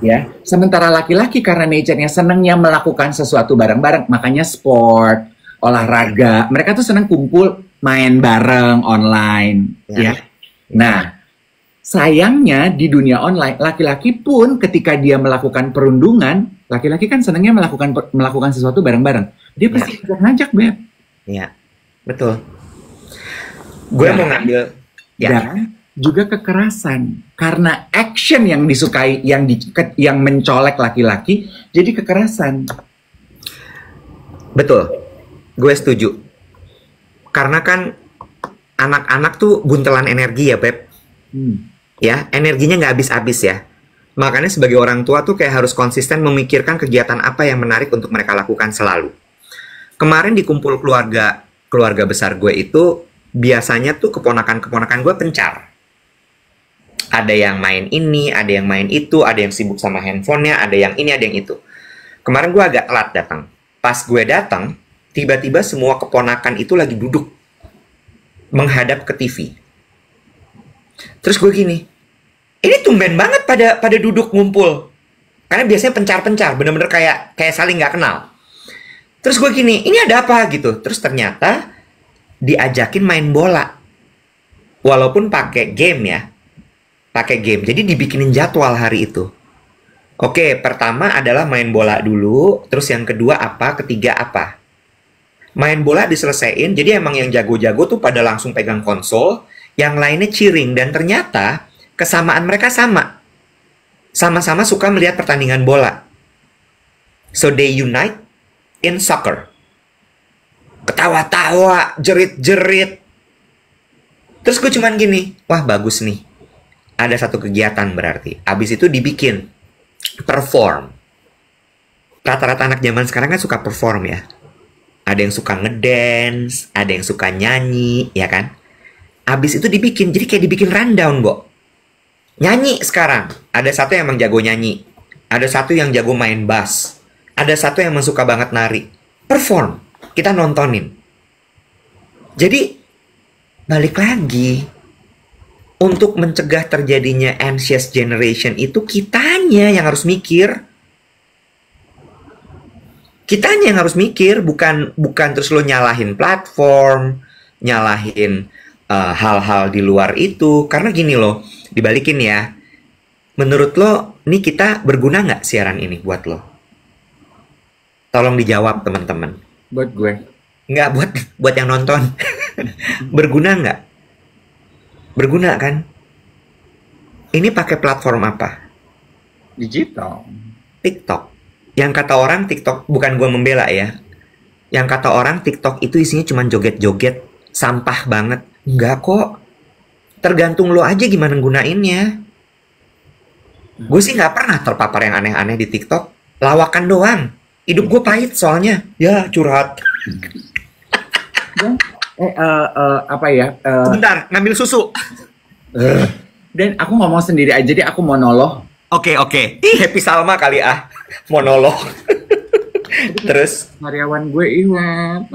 Ya, sementara laki-laki karena nature-nya senangnya melakukan sesuatu bareng-bareng, makanya sport, olahraga, mereka tuh senang kumpul main bareng online. Ya. Nah, sayangnya di dunia online, laki-laki pun ketika dia melakukan perundungan, laki-laki kan senangnya melakukan sesuatu bareng-bareng. Dia pasti ngajak, Beb. Iya, betul. Gue mau ngambil. Dan juga kekerasan. Karena action yang disukai, yang mencolek laki-laki, jadi kekerasan. Betul. Gue setuju. Karena kan anak-anak tuh buntelan energi ya, Beb. Ya, energinya nggak habis-habis ya. Makanya sebagai orang tua tuh kayak harus konsisten memikirkan kegiatan apa yang menarik untuk mereka lakukan selalu. Kemarin di kumpul keluarga besar gue itu, biasanya tuh keponakan-keponakan gue pencar. Ada yang main ini, ada yang main itu, ada yang sibuk sama handphonenya, ada yang ini, ada yang itu. Kemarin gue agak telat datang. Pas gue datang, tiba-tiba semua keponakan itu lagi duduk menghadap ke TV. Terus gue gini, ini tumben banget pada duduk ngumpul. Karena biasanya pencar-pencar, bener-bener kayak saling nggak kenal. Terus gue gini, ini ada apa gitu. Terus ternyata diajakin main bola. Walaupun pakai game ya. Pakai game, jadi dibikinin jadwal hari itu. Oke, pertama adalah main bola dulu. Terus yang kedua apa, ketiga apa. Main bola diselesaikan, jadi emang yang jago-jago tuh pada langsung pegang konsol. Yang lainnya cheering, dan ternyata kesamaan mereka sama. Sama-sama suka melihat pertandingan bola. So they unite in soccer. Ketawa-tawa, jerit-jerit. Terus gue cuman gini, wah bagus nih. Ada satu kegiatan berarti. Abis itu dibikin perform. Rata-rata anak zaman sekarang kan suka perform ya. Ada yang suka ngedance, ada yang suka nyanyi, ya kan? Abis itu dibikin, jadi kayak dibikin rundown, Bo. Nyanyi sekarang. Ada satu yang emang jago nyanyi. Ada satu yang jago main bass. Ada satu yang emang suka banget nari. Perform. Kita nontonin. Jadi, balik lagi. Untuk mencegah terjadinya anxious generation itu kitanya yang harus mikir. Kitanya yang harus mikir, bukan terus lo nyalahin platform, nyalahin hal-hal di luar itu. Karena gini loh, dibalikin ya. Menurut lo, nih kita berguna nggak siaran ini buat lo? Tolong dijawab teman-teman. Buat gue. Nggak, buat yang nonton. Berguna nggak? Berguna kan? Ini pakai platform apa? Digital. TikTok. Yang kata orang TikTok, bukan gue membela ya. Yang kata orang TikTok itu isinya cuma joget-joget, sampah banget. Enggak kok. Tergantung lo aja gimana gunainnya. Gue sih nggak pernah terpapar yang aneh-aneh di TikTok. Lawakan doang. Hidup gue pahit soalnya. Ya, curhat. Apa ya? Bentar, ngambil susu. Dan aku ngomong sendiri aja deh, aku monolog. Oke. Ih, Happy Salma kali ah. Monolog. Terus Karyawan gue Iwan.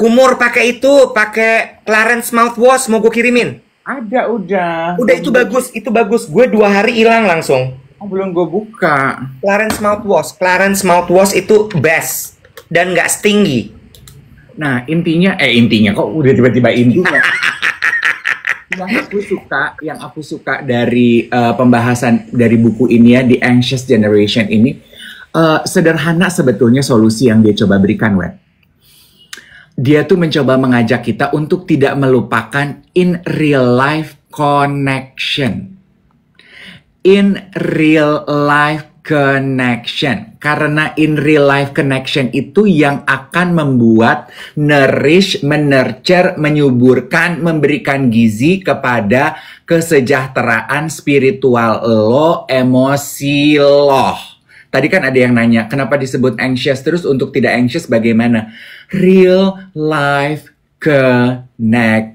kumur pakai pakai Clarence mouthwash mau gue kirimin. Ada udah. Udah itu bagus. Gue 2 hari hilang langsung. Oh, belum gue buka. Clarence mouthwash itu best dan nggak stingy. Nah, intinya kok udah tiba-tiba intinya. yang aku suka dari pembahasan dari buku ini ya, The Anxious Generation ini, sederhana sebetulnya solusi yang dia coba berikan, Wet. Dia tuh mencoba mengajak kita untuk tidak melupakan in real life connection. In real life connection. Karena in real life connection itu yang akan membuat nourish, menurture, menyuburkan, memberikan gizi kepada kesejahteraan spiritual lo, emosi lo. Tadi kan ada yang nanya, kenapa disebut anxious? Terus untuk tidak anxious bagaimana? Real life connection.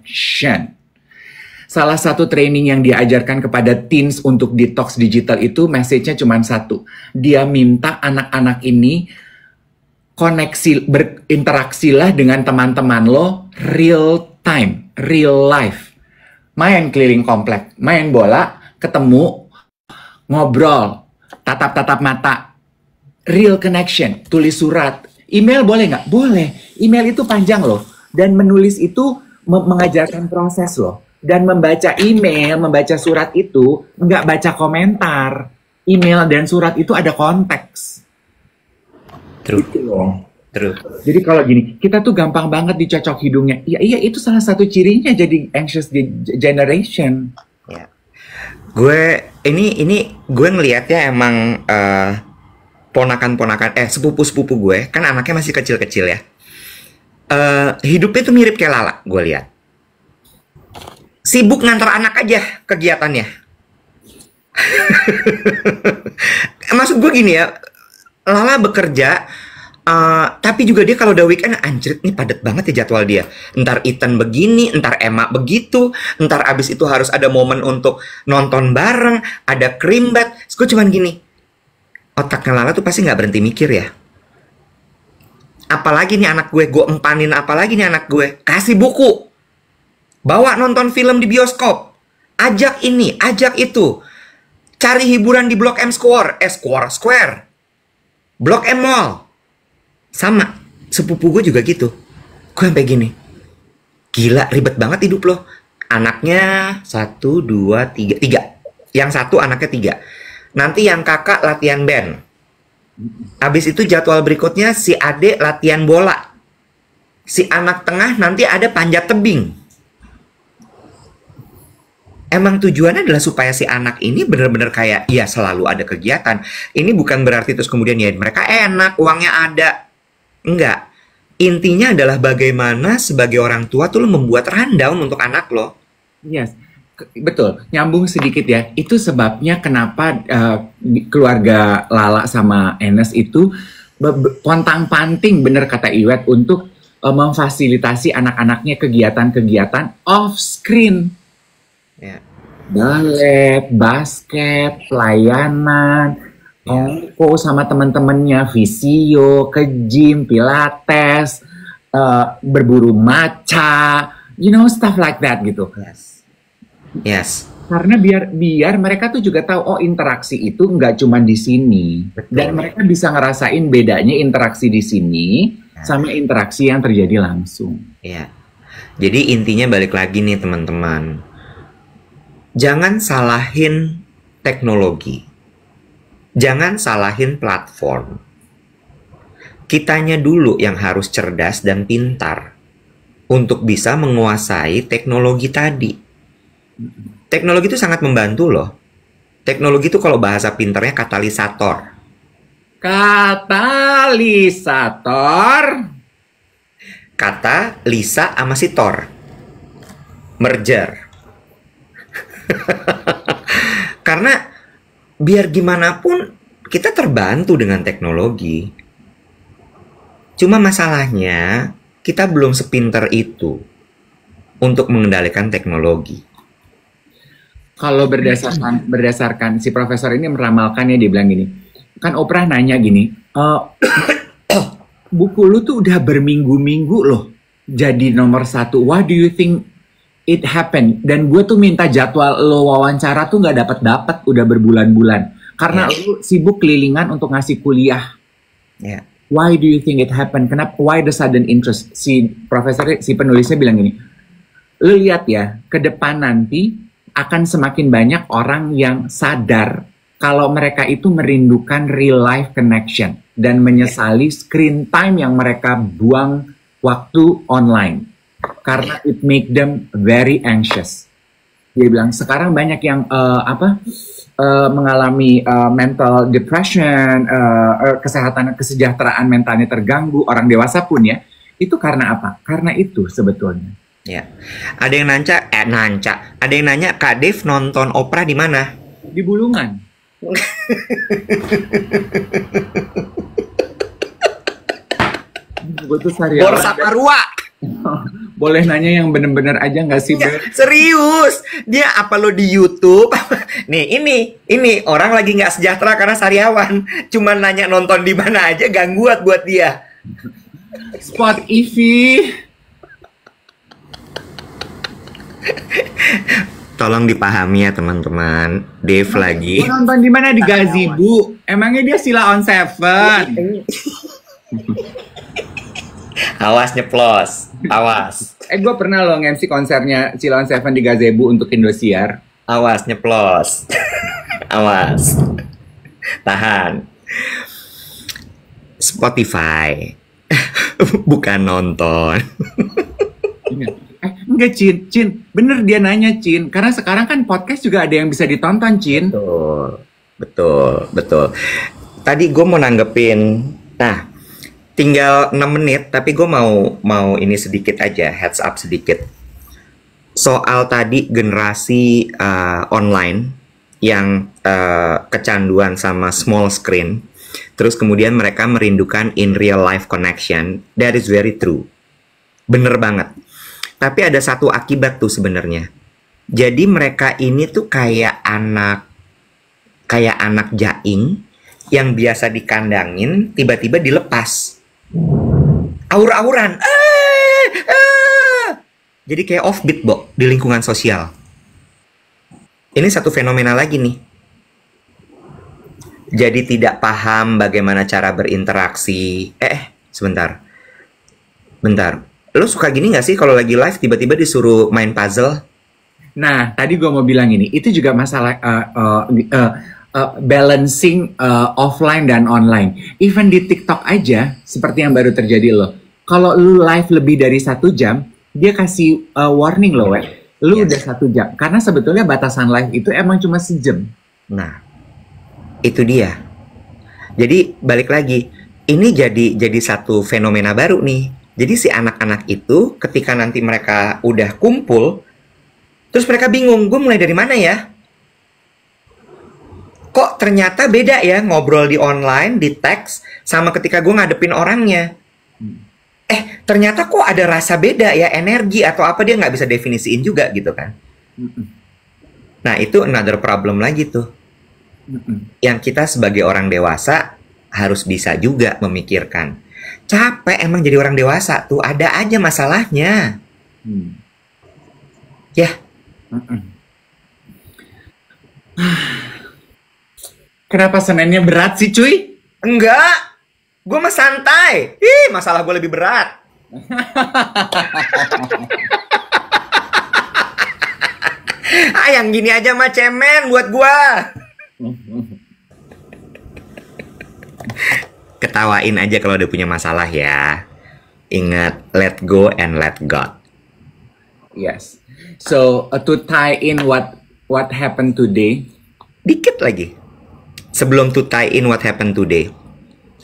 Salah satu training yang diajarkan kepada teens untuk detox digital itu message-nya cuma satu. Dia minta anak-anak ini berinteraksilah dengan teman-teman lo real time, real life. Main keliling komplek, main bola, ketemu, ngobrol, tatap-tatap mata. Real connection, tulis surat. Email boleh nggak? Boleh. Email itu panjang loh. Dan menulis itu mengajarkan proses loh. Dan membaca email, membaca surat itu nggak baca komentar. Email dan surat itu ada konteks. True. Gitu loh. True. Jadi kalau gini, kita tuh gampang banget dicocok hidungnya. Iya itu salah satu cirinya jadi anxious generation. Ya. Gue gue ngelihatnya emang ponakan-ponakan sepupu-sepupu gue kan anaknya masih kecil-kecil ya. Hidupnya tuh mirip kayak Lala, gue lihat. Sibuk ngantar anak aja kegiatannya. Maksud gue gini ya, Lala bekerja, tapi juga dia kalau udah weekend, anjrit nih padat banget ya jadwal dia. Ntar Ethan begini, ntar Emma begitu, ntar abis itu harus ada momen untuk nonton bareng, ada krimbat. Gue cuman gini, otaknya Lala tuh pasti nggak berhenti mikir ya. Apalagi nih anak gue empanin apalagi nih anak gue. Kasih buku, bawa nonton film di bioskop, ajak ini, ajak itu, cari hiburan di Blok M Square, Blok M Mall. Sama, sepupu gue juga gitu. Gue sampai gini, gila ribet banget hidup lo. Anaknya 1, 2, 3, 3. Yang satu anaknya 3. Nanti yang kakak latihan band. Habis itu jadwal berikutnya si adik latihan bola. Si anak tengah nanti ada panjat tebing. Emang tujuannya adalah supaya si anak ini benar-benar kayak, ya selalu ada kegiatan. Ini bukan berarti terus kemudian ya mereka enak, uangnya ada. Enggak. Intinya adalah bagaimana sebagai orang tua tuh lo membuat rundown untuk anak lo. Yes, betul. Nyambung sedikit ya. Itu sebabnya kenapa keluarga Lala sama Enes itu pontang-panting, bener kata Iwet, untuk memfasilitasi anak-anaknya kegiatan-kegiatan off screen. Ya. Balet, basket, pelayanan, kongko sama teman-temannya, visio, ke gym, pilates, berburu matcha, you know, stuff like that gitu. Yes. Karena biar mereka tuh juga tahu, oh interaksi itu nggak cuma di sini. Betul. Dan mereka bisa ngerasain bedanya interaksi di sini sama interaksi yang terjadi langsung. Iya. Jadi intinya balik lagi nih teman-teman. Jangan salahin teknologi. Jangan salahin platform. Kitanya dulu yang harus cerdas dan pintar untuk bisa menguasai teknologi tadi. Teknologi itu sangat membantu loh. Teknologi itu kalau bahasa pintarnya katalisator. Katalisator. Kata Lisa sama si Thor. Merger. Karena biar gimana pun kita terbantu dengan teknologi. Cuma masalahnya kita belum sepinter itu untuk mengendalikan teknologi. Kalau berdasarkan si profesor ini meramalkannya, dia bilang gini, kan Oprah nanya gini, buku lu tuh udah berminggu-minggu loh jadi nomor 1. What do you think it happened? Dan gue tuh minta jadwal lo wawancara tuh nggak dapat udah berbulan-bulan karena lo sibuk kelilingan untuk ngasih kuliah. Why do you think it happened? Kenapa? Why the sudden interest? Si penulisnya bilang gini, lo lihat ya, ke depan nanti akan semakin banyak orang yang sadar kalau mereka itu merindukan real life connection dan menyesali screen time yang mereka buang waktu online karena it make them very anxious. Dia bilang sekarang banyak yang mengalami mental depression, kesejahteraan mentalnya terganggu, orang dewasa pun ya. Itu karena apa? Karena itu sebetulnya. Ya. Ada yang ada yang nanya Kak Dev nonton Oprah di mana? Di Bulungan. Gue tuh Bor Saparua. Boleh nanya yang bener-bener aja nggak sih? Serius, dia apa lo di YouTube? Nih ini orang lagi nggak sejahtera karena sariawan. Cuman nanya nonton di mana aja gangguan buat dia. Spot EV. Tolong dipahami ya teman-teman. Dev lagi. Nonton di mana? Di Gazebo. Emangnya dia Sila on Seven? Awas nyeplos. Awas. Gue pernah loh nge-MC konsernya Sila on Seven di Gazebo untuk Indosiar. Awas nyeplos. Awas. Tahan. Spotify. Bukan nonton. Enggak, Cin. Bener dia nanya, Cin. Karena sekarang kan podcast juga ada yang bisa ditonton, Cin. Betul. Tadi gue mau nanggepin. Nah, tinggal 6 menit, tapi gue mau ini sedikit aja, heads up sedikit. soal tadi generasi online yang kecanduan sama small screen, terus kemudian mereka merindukan in real life connection. That is very true. Bener banget. Tapi ada satu akibat tuh sebenarnya. Jadi mereka ini tuh kayak anak jaing yang biasa dikandangin, tiba-tiba dilepas. Aur-auran. Jadi kayak offbeat, Bo, di lingkungan sosial. Ini satu fenomena lagi nih. Jadi tidak paham bagaimana cara berinteraksi. Sebentar. Bentar. Lo suka gini gak sih kalau lagi live tiba-tiba disuruh main puzzle? Nah, tadi gue mau bilang ini, itu juga masalah balancing offline dan online. Even di TikTok aja, seperti yang baru terjadi loh. Kalau lu live lebih dari 1 jam, dia kasih warning loh, lu udah 1 jam. Karena sebetulnya batasan live itu emang cuma sejam. Nah, itu dia. Jadi balik lagi, ini jadi satu fenomena baru nih. Jadi si anak-anak itu ketika nanti mereka udah kumpul, terus mereka bingung, gue mulai dari mana ya? Kok ternyata beda ya ngobrol di online, di teks, sama ketika gue ngadepin orangnya. Ternyata kok ada rasa beda ya, energi atau apa, dia nggak bisa definisiin juga gitu kan. Nah itu another problem lagi tuh. Yang kita sebagai orang dewasa harus bisa juga memikirkan. Capek emang jadi orang dewasa tuh, ada aja masalahnya. Ya. Kenapa Seninnya berat sih, cuy? Enggak, gue mah santai. Masalah gue lebih berat. Yang gini aja mah cemen buat gue. Ketawain aja kalau udah punya masalah ya. Ingat, let go and let God. Yes. So to tie in what happened today. Dikit lagi. Sebelum to tie in what happened today.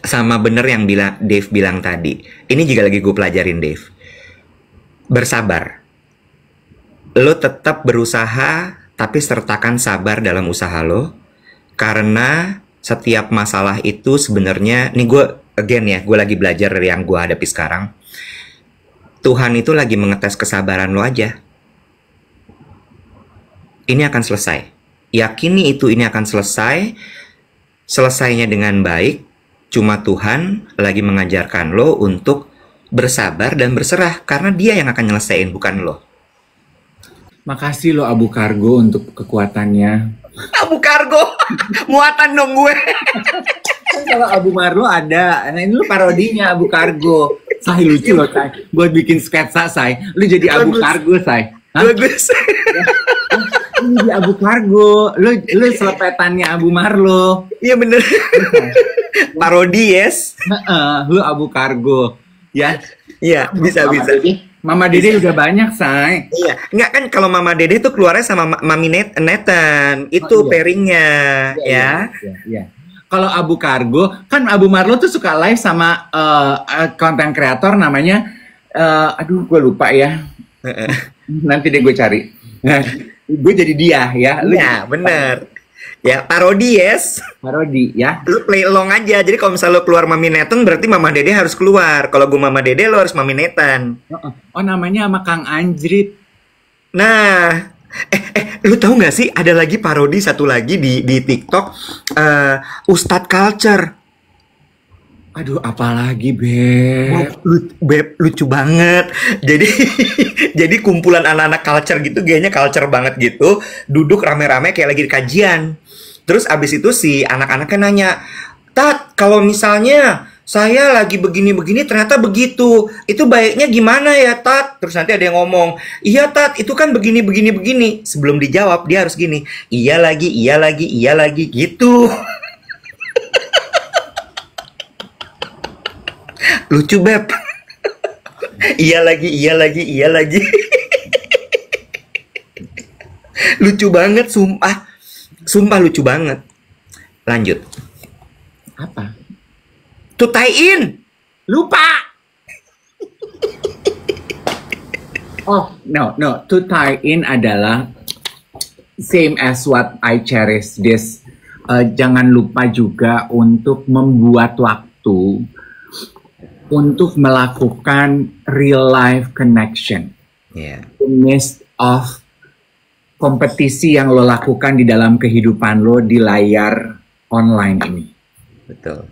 Sama bener yang Dave bilang tadi. Ini juga lagi gue pelajarin, Dave. Bersabar. Lo tetap berusaha, tapi sertakan sabar dalam usaha lo. Karena setiap masalah itu sebenarnya, nih gue again ya, gue lagi belajar dari yang gue hadapi sekarang. Tuhan itu lagi mengetes kesabaran lo aja. Ini akan selesai. Yakini itu ini akan selesai. Selesainya dengan baik. Cuma Tuhan lagi mengajarkan lo untuk bersabar dan berserah. Karena dia yang akan nyelesain, bukan lo. Makasih lo Abu Kargo untuk kekuatannya. Abu Kargo, muatan dong gue. Kalau Abu Marlo ada, nah ini lu parodinya Abu Kargo. Say lucu loh, Say. Buat bikin sketsa, Say. Lu jadi Abu Kargo, Say. Bagus. Ini di Abu Kargo. Lu selepetannya Abu Marlo. Iya bener. Parodi, yes. Lu Abu Kargo. Ya. Iya, bisa. Mama Dede udah banyak, Say. Iya, enggak kan kalau Mama Dede tuh keluarnya sama Mami Nathan. Itu pairingnya, ya. Iya. Kalau Abu Kargo, kan Abu Marlo tuh suka live sama konten kreator namanya, aduh gue lupa ya. Nanti deh gue cari. Gue jadi dia ya. Iya, bener. Ya, parodi, yes. Parodi, ya. Lu play along aja. Jadi kalau misalnya lu keluar Mami Nathan, berarti Mama Dede harus keluar. Kalau gue Mama Dede, lo harus Mami Nathan. Oh, namanya sama Kang Anjrit. Nah, lu tahu nggak sih ada lagi parodi satu lagi di TikTok, Ustadz Culture. Aduh, apalagi Beb? Beb, lucu banget. Jadi jadi kumpulan anak-anak culture gitu, kayaknya culture banget gitu, duduk rame-rame kayak lagi di kajian. Terus abis itu si anak-anaknya nanya, Tat, kalau misalnya saya lagi begini-begini ternyata begitu, itu baiknya gimana ya Tat? Terus nanti ada yang ngomong, iya Tat, itu kan begini-begini-begini. Sebelum dijawab dia harus gini, iya lagi gitu. Lucu Beb. Iya lagi. Lucu banget, sumpah lucu banget. Lanjut. Apa? To tie in. Lupa. Oh, no, no. To tie in adalah same as what I cherish this. Jangan lupa juga untuk membuat waktu untuk melakukan real life connection. Yeah. Midst of kompetisi yang lo lakukan di dalam kehidupan lo di layar online ini. Betul.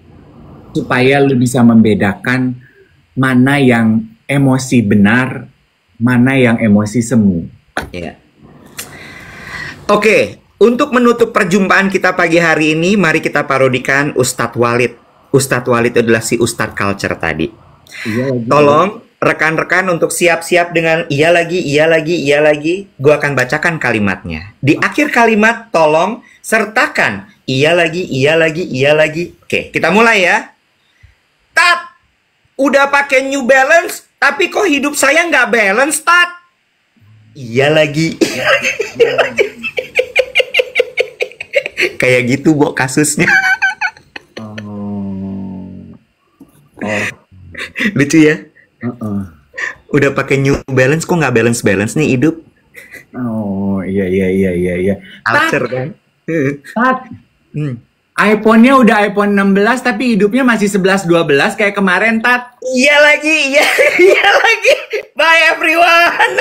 Supaya lo bisa membedakan mana yang emosi benar, mana yang emosi semu. Ya. Oke, untuk menutup perjumpaan kita pagi hari ini, mari kita parodikan Ustadz Walid. Ustadz Walid adalah si Ustadz Culture tadi. Iya, Tolong rekan-rekan untuk siap-siap dengan iya lagi, iya lagi, iya lagi. Gue akan bacakan kalimatnya. Di akhir kalimat, tolong sertakan iya lagi, iya lagi, iya lagi. Oke, kita mulai ya. Tat, udah pakai New Balance, tapi kok hidup saya nggak balance, Tat? Iya lagi, iya lagi, iya lagi. Kayak gitu, Bo, kasusnya. Oh. Lucu ya? Udah pakai New Balance, kok nggak balance nih hidup? Oh, iya. Alcer kan? Tat. iPhone-nya udah iPhone 16 tapi hidupnya masih 11-12 kayak kemarin, Tat. Iya lagi, iya lagi. Bye everyone.